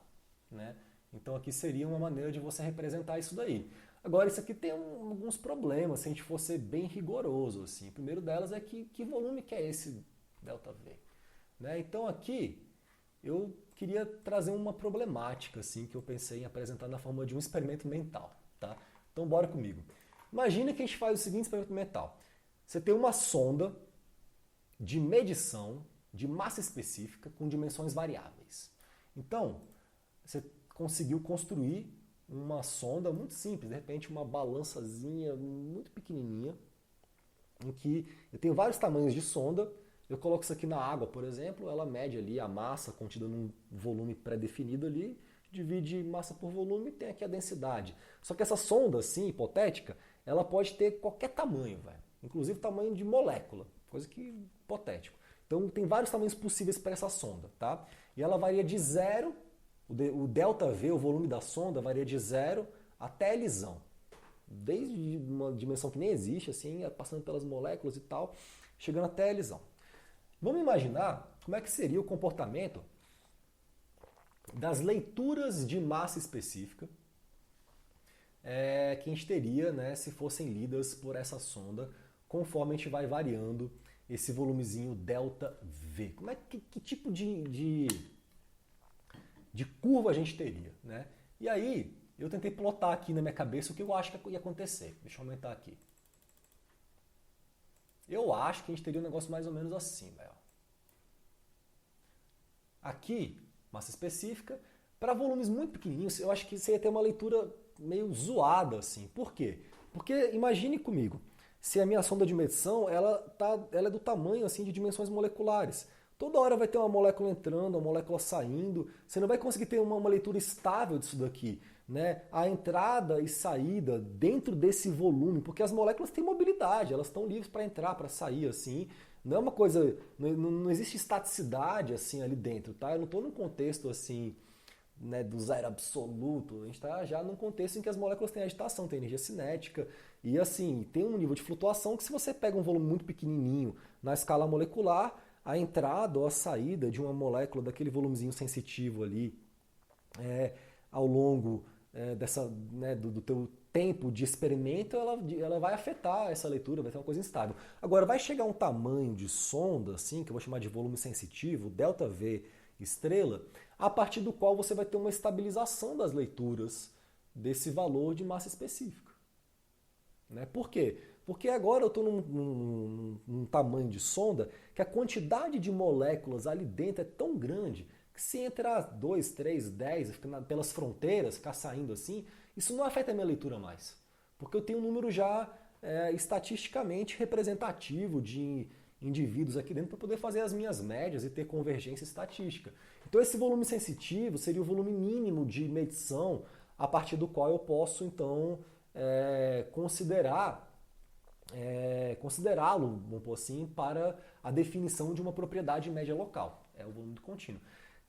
Né? Então aqui seria uma maneira de você representar isso daí. Agora isso aqui tem alguns problemas, se a gente for ser bem rigoroso. Assim. O primeiro delas é que volume que é esse ΔV? Né? Então aqui eu queria trazer uma problemática assim, que eu pensei em apresentar na forma de um experimento mental. Tá? Então bora comigo. Imagina que a gente faz o seguinte experimento mental. Você tem uma sonda de medição de massa específica com dimensões variáveis. Então, você conseguiu construir uma sonda muito simples, de repente uma balançazinha muito pequenininha, em que eu tenho vários tamanhos de sonda, eu coloco isso aqui na água, por exemplo, ela mede ali a massa contida num volume pré-definido ali, divide massa por volume e tem aqui a densidade. Só que essa sonda, assim, hipotética, ela pode ter qualquer tamanho, velho. Inclusive tamanho de molécula, coisa que hipotético. Então tem vários tamanhos possíveis para essa sonda, tá? E ela varia de 0, o ΔV, o volume da sonda, varia de 0 até lisão. Desde uma dimensão que nem existe, assim, passando pelas moléculas e tal, chegando até a lisão. Vamos imaginar como é que seria o comportamento das leituras de massa específica que a gente teria, né, se fossem lidas por essa sonda, conforme a gente vai variando esse volumezinho ΔV. Como é que tipo de curva a gente teria? Né? E aí, eu tentei plotar aqui na minha cabeça o que eu acho que ia acontecer. Deixa eu aumentar aqui. Eu acho que a gente teria um negócio mais ou menos assim, velho. Aqui, massa específica. Para volumes muito pequenininhos, eu acho que você ia ter uma leitura meio zoada, assim. Por quê? Porque imagine comigo, se a minha sonda de medição ela é do tamanho assim de dimensões moleculares. Toda hora vai ter uma molécula entrando, uma molécula saindo. Você não vai conseguir ter uma leitura estável disso daqui. Né? A entrada e saída dentro desse volume, porque as moléculas têm mobilidade, elas estão livres para entrar, para sair, assim. Não é uma coisa, não existe estaticidade assim ali dentro, tá? Eu não estou num contexto assim, né, do zero absoluto. A gente está já num contexto em que as moléculas têm agitação, têm energia cinética e assim tem um nível de flutuação que se você pega um volume muito pequenininho na escala molecular, a entrada ou a saída de uma molécula daquele volumezinho sensitivo ali ao longo do teu tempo de experimento, ela vai afetar essa leitura, vai ter uma coisa instável. Agora, vai chegar um tamanho de sonda, assim, que eu vou chamar de volume sensitivo, ΔV estrela, a partir do qual você vai ter uma estabilização das leituras desse valor de massa específica. Né? Por quê? Porque agora eu estou num tamanho de sonda que a quantidade de moléculas ali dentro é tão grande Se entrar 2, 3, 10, pelas fronteiras, ficar saindo assim, isso não afeta a minha leitura mais. Porque eu tenho um número já estatisticamente representativo de indivíduos aqui dentro para poder fazer as minhas médias e ter convergência estatística. Então esse volume sensitivo seria o volume mínimo de medição a partir do qual eu posso, então, considerá-lo, vamos pôr assim, para a definição de uma propriedade média local. É o volume do contínuo.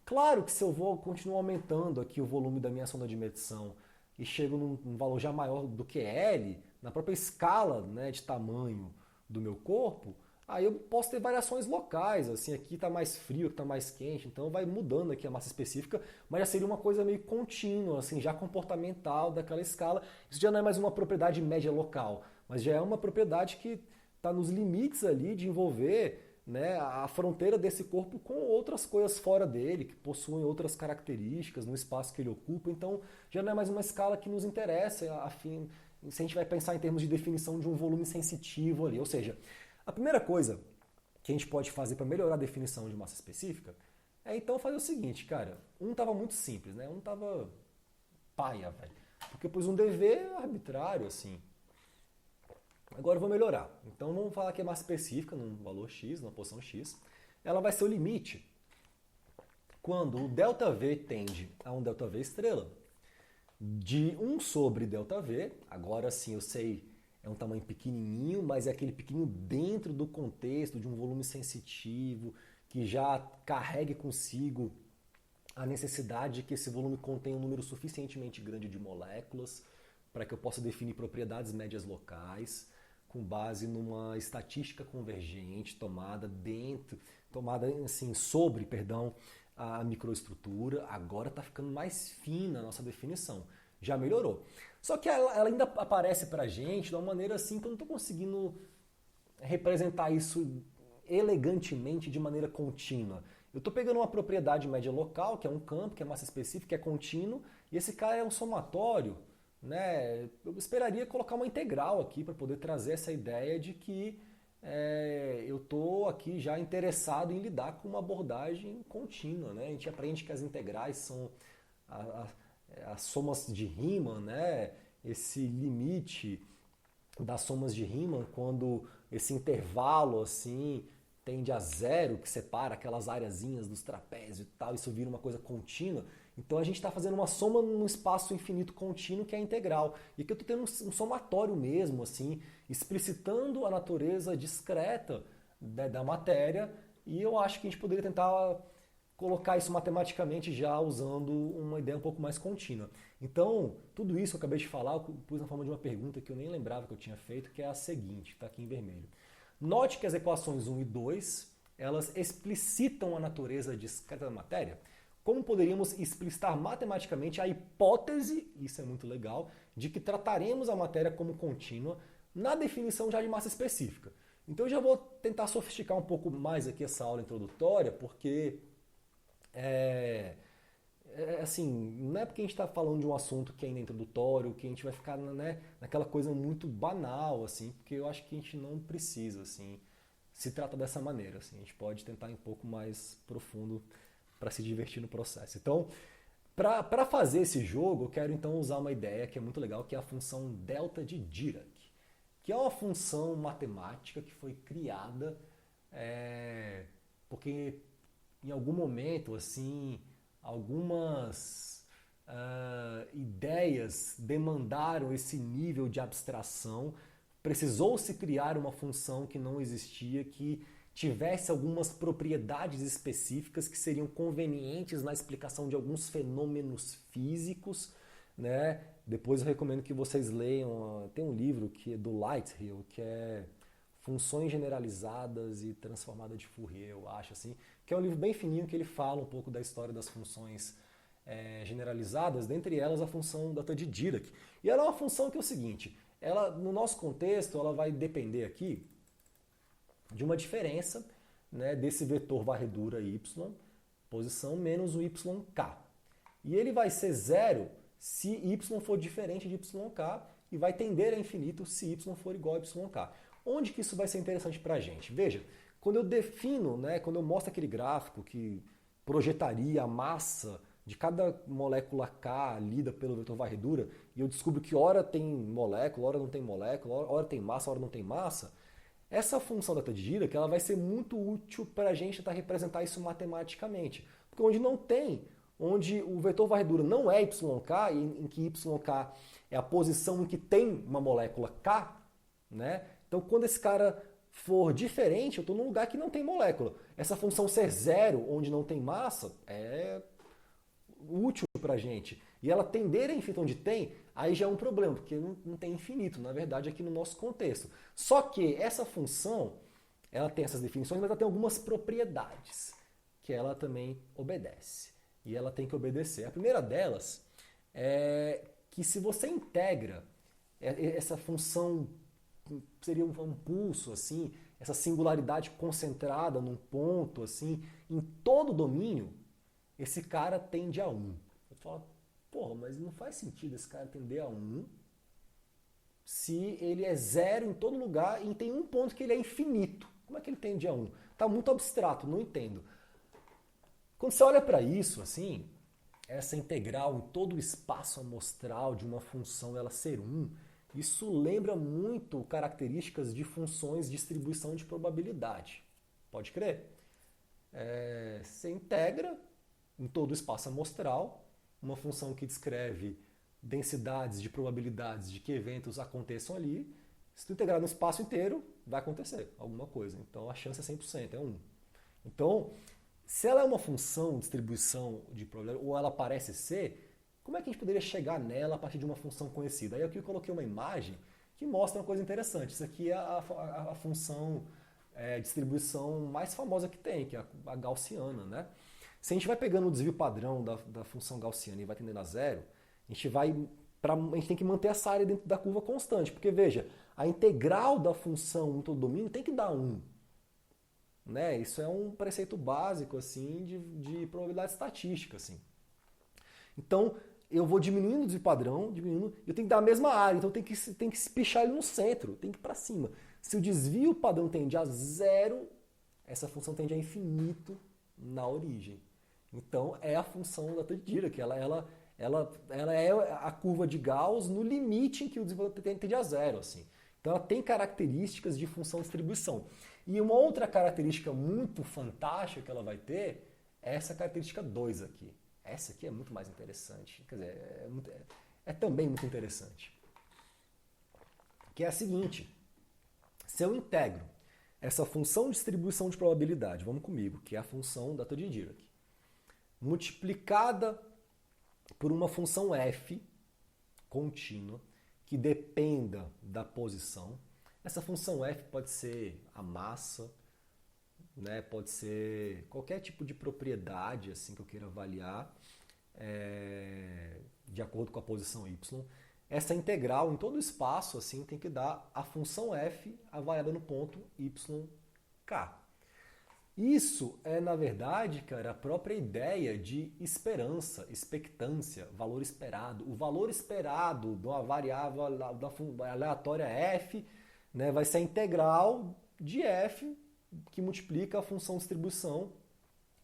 Claro que se eu vou continuar aumentando aqui o volume da minha sonda de medição e chego num valor já maior do que L, na própria escala, né, de tamanho do meu corpo, aí eu posso ter variações locais, assim, aqui está mais frio, aqui está mais quente, então vai mudando aqui a massa específica, mas já seria uma coisa meio contínua, assim, já comportamental daquela escala. Isso já não é mais uma propriedade média local, mas já é uma propriedade que está nos limites ali de envolver, né, a fronteira desse corpo com outras coisas fora dele, que possuem outras características no espaço que ele ocupa. Então já não é mais uma escala que nos interessa, se a gente vai pensar em termos de definição de um volume sensitivo ali. Ou seja, a primeira coisa que a gente pode fazer para melhorar a definição de massa específica é então fazer o seguinte, cara, estava muito simples, né? Estava paia, velho. Porque eu pus um dever arbitrário, assim. Agora eu vou melhorar. Então vamos falar que é massa específica, num valor x, numa posição x. Ela vai ser o limite quando o ΔV tende a um ΔV estrela de 1 sobre ΔV. Agora sim eu sei, é um tamanho pequenininho, mas é aquele pequenininho dentro do contexto de um volume sensitivo que já carregue consigo a necessidade de que esse volume contenha um número suficientemente grande de moléculas para que eu possa definir propriedades médias locais com base numa estatística convergente tomada assim, sobre, a microestrutura. Agora está ficando mais fina a nossa definição. Já melhorou. Só que ela ainda aparece para a gente de uma maneira assim que eu não estou conseguindo representar isso elegantemente de maneira contínua. Eu estou pegando uma propriedade média local, que é um campo, que é massa específica, que é contínuo, e esse cara é um somatório. Né? Eu esperaria colocar uma integral aqui para poder trazer essa ideia de que eu estou aqui já interessado em lidar com uma abordagem contínua. Né? A gente aprende que as integrais são as somas de Riemann, né? Esse limite das somas de Riemann, quando esse intervalo assim tende a zero, que separa aquelas areazinhas dos trapézios e tal, isso vira uma coisa contínua. Então a gente está fazendo uma soma num espaço infinito contínuo que é integral. E aqui eu estou tendo um somatório mesmo, assim, explicitando a natureza discreta da matéria, e eu acho que a gente poderia tentar colocar isso matematicamente já usando uma ideia um pouco mais contínua. Então, tudo isso que eu acabei de falar, eu pus na forma de uma pergunta que eu nem lembrava que eu tinha feito, que é a seguinte, está aqui em vermelho. Note que as equações 1 e 2, elas explicitam a natureza discreta da matéria. Como poderíamos explicitar matematicamente a hipótese, isso é muito legal, de que trataremos a matéria como contínua na definição já de massa específica. Então eu já vou tentar sofisticar um pouco mais aqui essa aula introdutória, porque assim, não é porque a gente está falando de um assunto que ainda é introdutório, que a gente vai ficar, né, naquela coisa muito banal, assim, porque eu acho que a gente não precisa, assim, se trata dessa maneira, assim, a gente pode tentar ir um pouco mais profundo para se divertir no processo. Então, para fazer esse jogo, eu quero então usar uma ideia que é muito legal, que é a função delta de Dirac, que é uma função matemática que foi criada porque em algum momento, assim, algumas ideias demandaram esse nível de abstração, precisou-se criar uma função que não existia, que tivesse algumas propriedades específicas que seriam convenientes na explicação de alguns fenômenos físicos, né? Depois eu recomendo que vocês leiam, tem um livro que é do Lighthill, que é Funções Generalizadas e Transformadas de Fourier, eu acho, assim, que é um livro bem fininho que ele fala um pouco da história das funções generalizadas, dentre elas a função delta de Dirac. E ela é uma função que é o seguinte, ela, no nosso contexto, ela vai depender aqui de uma diferença, né, desse vetor varredura y, posição, menos o yk. E ele vai ser zero se y for diferente de yk e vai tender a infinito se y for igual a yk. Onde que isso vai ser interessante para a gente? Veja, quando eu defino, né, quando eu mostro aquele gráfico que projetaria a massa de cada molécula K lida pelo vetor varredura, e eu descubro que hora tem molécula, hora não tem molécula, hora tem massa, hora não tem massa, essa função delta de Dirac ela vai ser muito útil para a gente tentar representar isso matematicamente. Porque onde não tem, onde o vetor varredura não é yk, em que yk é a posição em que tem uma molécula K, né? Então quando esse cara for diferente, eu estou num lugar que não tem molécula. Essa função ser zero, onde não tem massa, é útil para a gente. E ela tender a infinito onde tem, aí já é um problema, porque não tem infinito, na verdade, aqui no nosso contexto. Só que essa função, ela tem essas definições, mas ela tem algumas propriedades que ela também obedece. E ela tem que obedecer. A primeira delas é que se você integra essa função, seria um pulso, assim, essa singularidade concentrada num ponto, assim, em todo o domínio, esse cara tende a 1. Eu falo, porra, mas não faz sentido esse cara tender a 1 se ele é zero em todo lugar e tem um ponto que ele é infinito. Como é que ele tende a 1? Tá muito abstrato, não entendo. Quando você olha para isso, assim, essa integral em todo o espaço amostral de uma função ela ser 1, isso lembra muito características de funções de distribuição de probabilidade. Pode crer? Você integra em todo o espaço amostral, uma função que descreve densidades de probabilidades de que eventos aconteçam ali. Se tu integrar no espaço inteiro, vai acontecer alguma coisa. Então a chance é 100%, é 1. Então, se ela é uma função de distribuição de probabilidade, ou ela parece ser, como é que a gente poderia chegar nela a partir de uma função conhecida? Aí aqui eu coloquei uma imagem que mostra uma coisa interessante. Isso aqui é a função distribuição mais famosa que tem, que é a gaussiana, né? Se a gente vai pegando o desvio padrão da função gaussiana e vai tendendo a zero, a gente tem que manter essa área dentro da curva constante, porque veja, a integral da função em todo domínio tem que dar 1. Né? Isso é um preceito básico assim, de probabilidade estatística. Assim. Então, eu vou diminuindo o desvio padrão, diminuindo, eu tenho que dar a mesma área, então tem que espichar ele no centro, tem que ir para cima. Se o desvio padrão tende a zero, essa função tende a infinito na origem. Então, é a função da Dirac, ela é a curva de Gauss no limite em que o desvio tende a zero. Assim. Então, ela tem características de função de distribuição. E uma outra característica muito fantástica que ela vai ter é essa característica 2 aqui. Essa aqui é muito mais interessante. Quer dizer, é também muito interessante. Que é a seguinte. Se eu integro essa função de distribuição de probabilidade, vamos comigo, que é a função da de Dirac, multiplicada por uma função f contínua que dependa da posição. Essa função f pode ser a massa, né? Pode ser qualquer tipo de propriedade assim, que eu queira avaliar de acordo com a posição y. Essa integral em todo o espaço assim, tem que dar a função f avaliada no ponto yk. Isso é, na verdade, cara, a própria ideia de esperança, expectância, valor esperado. O valor esperado de uma variável aleatória f, né, vai ser a integral de f que multiplica a função de distribuição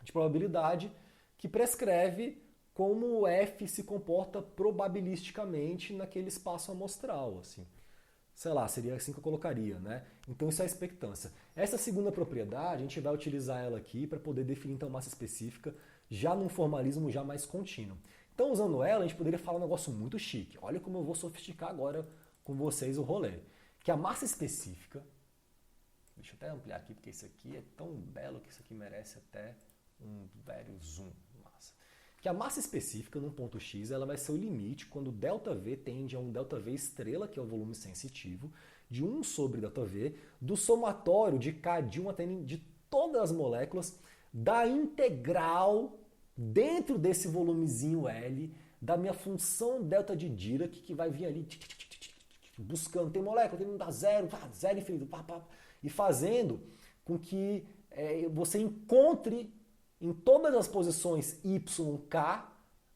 de probabilidade que prescreve como f se comporta probabilisticamente naquele espaço amostral. Assim. Sei lá, seria assim que eu colocaria, né? Então isso é a expectância. Essa segunda propriedade, a gente vai utilizar ela aqui para poder definir então massa específica, já num formalismo já mais contínuo. Então usando ela, a gente poderia falar um negócio muito chique. Olha como eu vou sofisticar agora com vocês o rolê. Que a massa específica, deixa eu até ampliar aqui, porque isso aqui é tão belo que isso aqui merece até um velho zoom. Massa. Que a massa específica num ponto x ela vai ser o limite quando ΔV tende a um ΔV estrela, que é o volume sensitivo, de 1 sobre ΔV, do somatório de K de 1 até N de todas as moléculas, da integral dentro desse volumezinho L, da minha função delta de Dirac, que vai vir ali buscando, tem molécula, tem que dar zero, zero infinito, e fazendo com que você encontre em todas as posições YK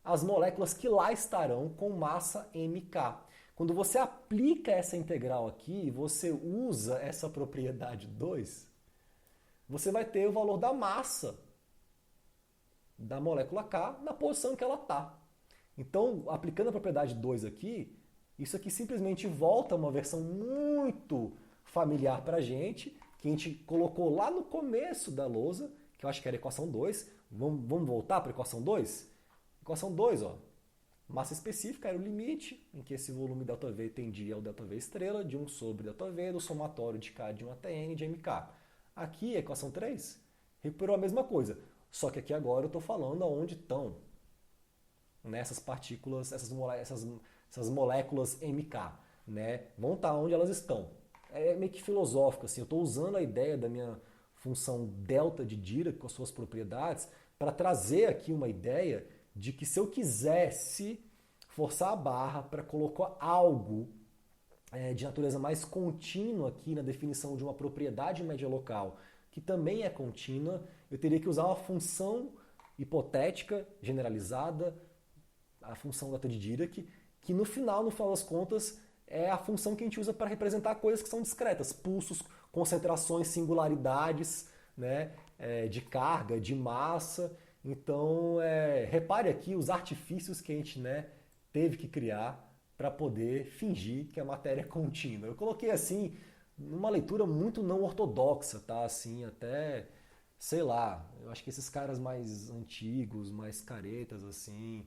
as moléculas que lá estarão com massa MK. Quando você aplica essa integral aqui, você usa essa propriedade 2, você vai ter o valor da massa da molécula K na posição que ela está. Então, aplicando a propriedade 2 aqui, isso aqui simplesmente volta a uma versão muito familiar para a gente, que a gente colocou lá no começo da lousa, que eu acho que era a equação 2. Vamos voltar para a equação 2? Equação 2, ó. Massa específica era o limite em que esse volume ΔV tendia ao ΔV estrela de 1 sobre ΔV do somatório de K de 1 até N de MK. Aqui, a equação 3, recuperou a mesma coisa. Só que aqui agora eu estou falando aonde estão essas partículas, essas moléculas MK. Né? Vão estar onde elas estão. É meio que filosófico, assim. Eu estou usando a ideia da minha função delta de Dirac com as suas propriedades para trazer aqui uma ideia de que se eu quisesse forçar a barra para colocar algo de natureza mais contínua aqui na definição de uma propriedade média local, que também é contínua, eu teria que usar uma função hipotética generalizada, a função delta de Dirac, que no final das contas, é a função que a gente usa para representar coisas que são discretas, pulsos, concentrações, singularidades, né, de carga, de massa. Então, repare aqui os artifícios que a gente, né, teve que criar para poder fingir que a matéria é contínua. Eu coloquei assim, numa leitura muito não ortodoxa, tá? Assim, até, sei lá, eu acho que esses caras mais antigos, mais caretas, assim,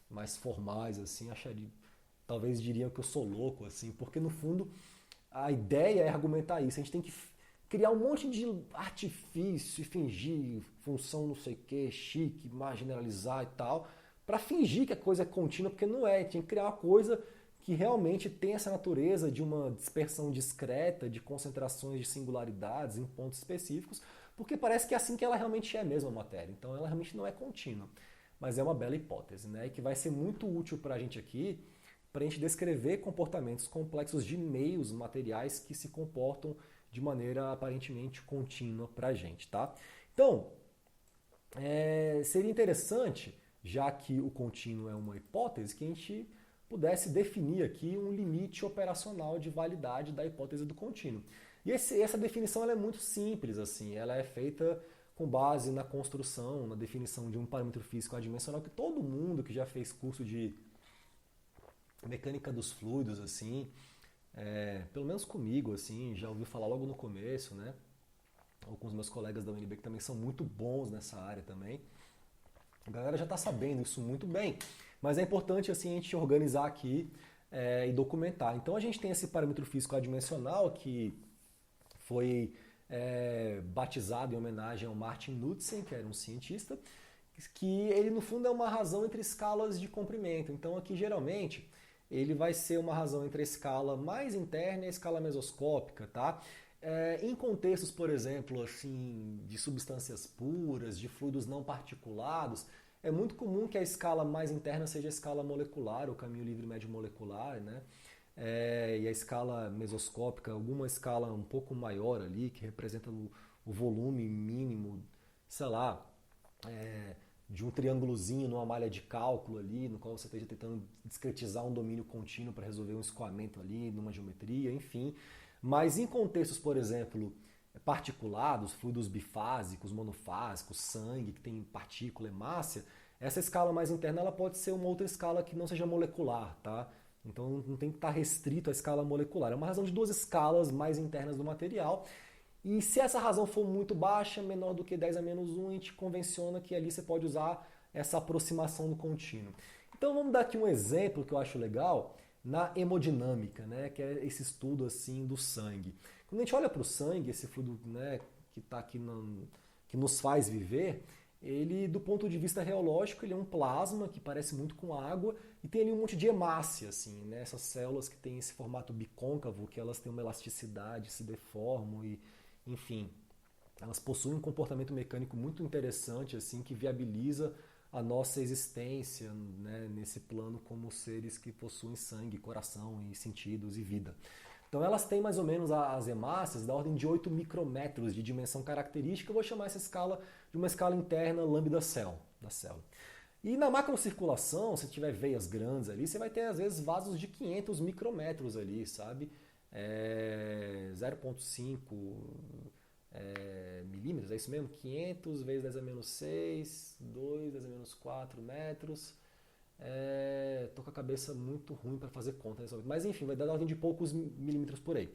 mais formais, assim, talvez diriam que eu sou louco, assim, porque no fundo a ideia é argumentar isso. A gente tem que criar um monte de artifício e fingir função não sei o que, chique, mais generalizar e tal, para fingir que a coisa é contínua, porque não é. Tinha que criar uma coisa que realmente tem essa natureza de uma dispersão discreta, de concentrações de singularidades em pontos específicos, porque parece que é assim que ela realmente é mesmo a matéria. Então ela realmente não é contínua. Mas é uma bela hipótese, né? E que vai ser muito útil para a gente aqui, para a gente descrever comportamentos complexos de meios materiais que se comportam de maneira aparentemente contínua para a gente, tá? Então, seria interessante, já que o contínuo é uma hipótese, que a gente pudesse definir aqui um limite operacional de validade da hipótese do contínuo. E essa definição ela é muito simples, assim, ela é feita com base na construção, na definição de um parâmetro físico adimensional que todo mundo que já fez curso de mecânica dos fluidos, assim, pelo menos comigo, assim, já ouviu falar logo no começo, né? Ou com os meus colegas da UNB que também são muito bons nessa área também. A galera já está sabendo isso muito bem, mas é importante assim a gente organizar aqui e documentar. Então a gente tem esse parâmetro físico adimensional que foi batizado em homenagem ao Martin Knudsen, que era um cientista, que ele no fundo é uma razão entre escalas de comprimento. Então aqui geralmente ele vai ser uma razão entre a escala mais interna e a escala mesoscópica, tá? Em contextos, por exemplo, assim, de substâncias puras, de fluidos não particulados, é muito comum que a escala mais interna seja a escala molecular, o caminho livre médio molecular, né? E a escala mesoscópica, alguma escala um pouco maior ali, que representa o volume mínimo, sei lá, de um triângulozinho numa malha de cálculo ali, no qual você esteja tentando discretizar um domínio contínuo para resolver um escoamento ali, numa geometria, enfim. Mas em contextos, por exemplo, particulados, fluidos bifásicos, monofásicos, sangue, que tem partícula, hemácia, essa escala mais interna ela pode ser uma outra escala que não seja molecular, tá? Então não tem que estar restrito à escala molecular. É uma razão de duas escalas mais internas do material. E se essa razão for muito baixa, menor do que 10 a menos 1, a gente convenciona que ali você pode usar essa aproximação do contínuo. Então vamos dar aqui um exemplo que eu acho legal na hemodinâmica, né, que é esse estudo assim do sangue. Quando a gente olha para o sangue, esse fluido, né, que está aqui que nos faz viver, ele, do ponto de vista reológico, ele é um plasma que parece muito com água e tem ali um monte de hemácia, assim, né, essas células que têm esse formato bicôncavo, que elas têm uma elasticidade, se deformam e, enfim, elas possuem um comportamento mecânico muito interessante, assim, que viabiliza a nossa existência, né, nesse plano como seres que possuem sangue, coração e sentidos e vida. Então elas têm mais ou menos as hemácias da ordem de 8 micrômetros de dimensão característica. Eu vou chamar essa escala de uma escala interna lambda cell, da célula. E na macrocirculação, se tiver veias grandes ali, você vai ter às vezes vasos de 500 micrômetros ali, sabe? 0,5 milímetros, é isso mesmo? 500 vezes 10 a menos 6, 2, 10 a menos 4 metros. Tô com a cabeça muito ruim para fazer conta nesse momento. Mas enfim, vai dar ordem de poucos milímetros por aí.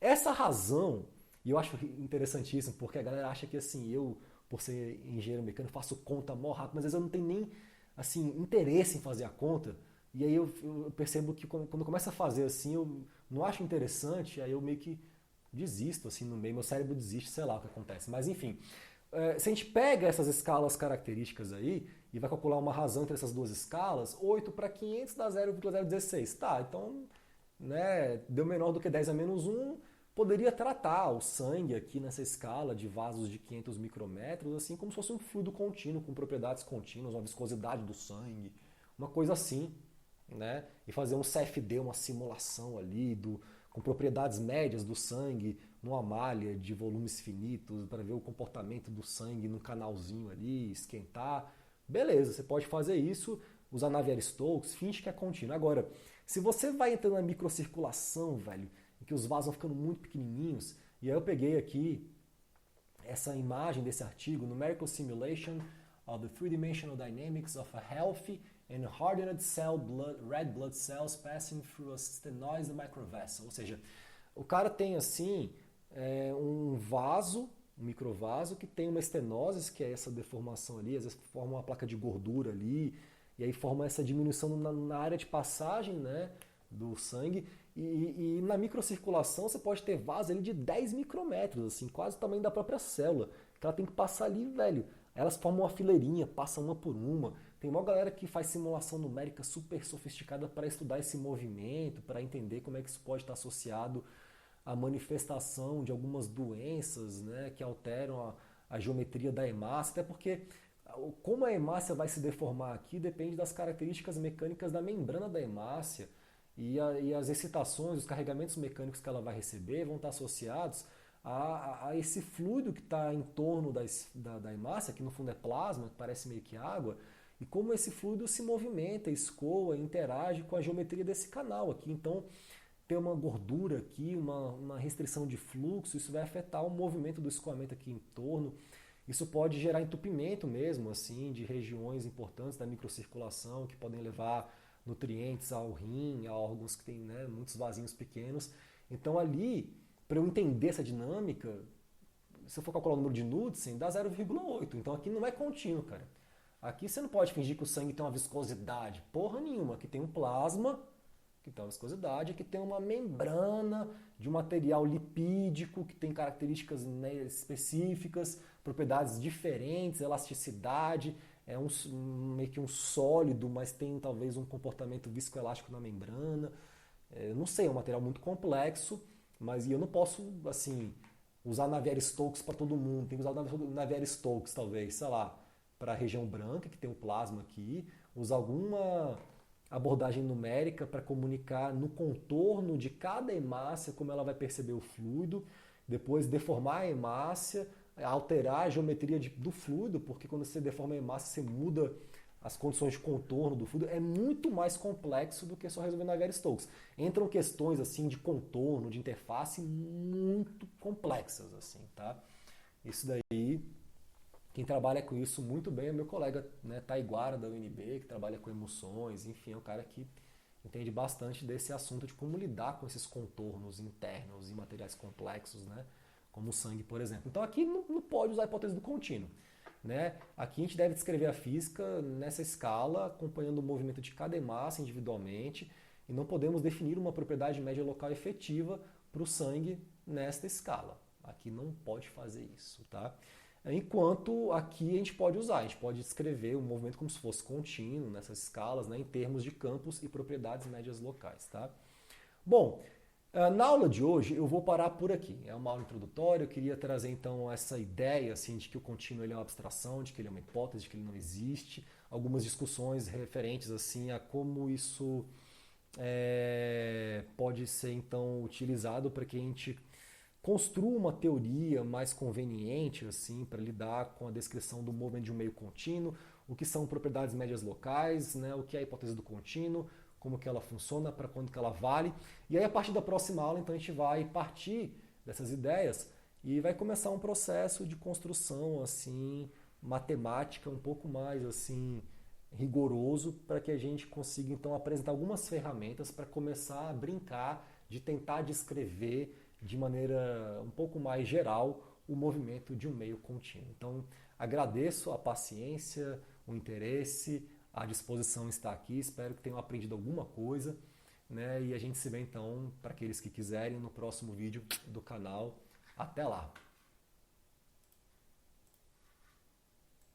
Essa razão, e eu acho interessantíssimo, porque a galera acha que assim, eu, por ser engenheiro mecânico, faço conta mó rápido, mas às vezes eu não tenho nem assim, interesse em fazer a conta. E aí eu percebo que quando eu começo a fazer assim, eu não acho interessante, aí eu meio que desisto assim no meio, meu cérebro desiste, sei lá o que acontece. Mas enfim, se a gente pega essas escalas características aí e vai calcular uma razão entre essas duas escalas, 8 para 500 dá 0,016. Tá, então né, deu menor do que 10 a menos 1, poderia tratar o sangue aqui nessa escala de vasos de 500 micrômetros assim como se fosse um fluido contínuo, com propriedades contínuas, uma viscosidade do sangue, uma coisa assim, né? E fazer um CFD, uma simulação ali com propriedades médias do sangue numa malha de volumes finitos para ver o comportamento do sangue num canalzinho ali, esquentar. Beleza, você pode fazer isso, usar Navier-Stokes, finge que é contínuo. Agora, se você vai entrando na microcirculação, velho, em que os vasos vão ficando muito pequenininhos, e aí eu peguei aqui essa imagem desse artigo, Numerical Simulation of the Three-Dimensional Dynamics of a Healthy and Hardened Red Blood Cells Passing Through a Stenoized Microvessel. Ou seja, o cara tem assim um vaso, um microvaso, que tem uma estenose, que é essa deformação ali, às vezes forma uma placa de gordura ali, e aí forma essa diminuição na área de passagem, né, do sangue. E na microcirculação você pode ter vasos ali de 10 micrômetros, assim, quase o tamanho da própria célula, que ela tem que passar ali, velho. Elas formam uma fileirinha, passam uma por uma. Tem uma galera que faz simulação numérica super sofisticada para estudar esse movimento, para entender como é que isso pode estar associado à manifestação de algumas doenças, né, que alteram a geometria da hemácia, até porque como a hemácia vai se deformar aqui depende das características mecânicas da membrana da hemácia. E as excitações, os carregamentos mecânicos que ela vai receber vão estar associados a esse fluido que está em torno da hemácia, que no fundo é plasma, que parece meio que água, e como esse fluido se movimenta, escoa, interage com a geometria desse canal aqui. Então, ter uma gordura aqui, uma restrição de fluxo, isso vai afetar o movimento do escoamento aqui em torno. Isso pode gerar entupimento mesmo, assim, de regiões importantes da microcirculação, que podem levar nutrientes ao rim, a órgãos que têm, né, muitos vasinhos pequenos. Então ali, para eu entender essa dinâmica, se eu for calcular o número de Knudsen, dá 0,8. Então aqui não é contínuo, cara. Aqui você não pode fingir que o sangue tem uma viscosidade. Porra nenhuma. Aqui tem um plasma, que tem uma viscosidade, aqui tem uma membrana de um material lipídico, que tem características, né, específicas, propriedades diferentes, elasticidade. É meio que um sólido, mas tem talvez um comportamento viscoelástico na membrana. Não sei, é um material muito complexo, mas eu não posso, assim, usar Navier-Stokes para todo mundo. Tem que usar Navier-Stokes, talvez, sei lá, para a região branca, que tem o plasma aqui. Usar alguma abordagem numérica para comunicar no contorno de cada hemácia como ela vai perceber o fluido. Depois deformar a hemácia, alterar a geometria do fluido, porque quando você deforma a hemácia, você muda as condições de contorno do fluido. É muito mais complexo do que só resolver Navier-Stokes. Entram questões assim de contorno, de interface muito complexas, assim, tá? Isso daí, quem trabalha com isso muito bem é meu colega, né, Taiguara, da UNB, que trabalha com emoções, enfim, é um cara que entende bastante desse assunto de como lidar com esses contornos internos e materiais complexos, né? Como o sangue, por exemplo. Então aqui não pode usar a hipótese do contínuo. Né? Aqui a gente deve descrever a física nessa escala, acompanhando o movimento de cada hemácia individualmente, e não podemos definir uma propriedade média local efetiva para o sangue nesta escala. Aqui não pode fazer isso. Tá? Enquanto aqui a gente pode descrever o movimento como se fosse contínuo nessas escalas, né, em termos de campos e propriedades médias locais. Tá? Bom, na aula de hoje eu vou parar por aqui. É uma aula introdutória, eu queria trazer então essa ideia assim, de que o contínuo ele é uma abstração, de que ele é uma hipótese, de que ele não existe, algumas discussões referentes assim, a como isso pode ser então utilizado para que a gente construa uma teoria mais conveniente assim, para lidar com a descrição do movimento de um meio contínuo, o que são propriedades médias locais, né, o que é a hipótese do contínuo, como que ela funciona, para quanto que ela vale. E aí a partir da próxima aula, então, a gente vai partir dessas ideias e vai começar um processo de construção assim, matemática um pouco mais assim rigoroso para que a gente consiga então apresentar algumas ferramentas para começar a brincar de tentar descrever de maneira um pouco mais geral o movimento de um meio contínuo. Então, agradeço a paciência, o interesse, a disposição está aqui, espero que tenham aprendido alguma coisa, né? E a gente se vê então, para aqueles que quiserem, no próximo vídeo do canal. Até lá!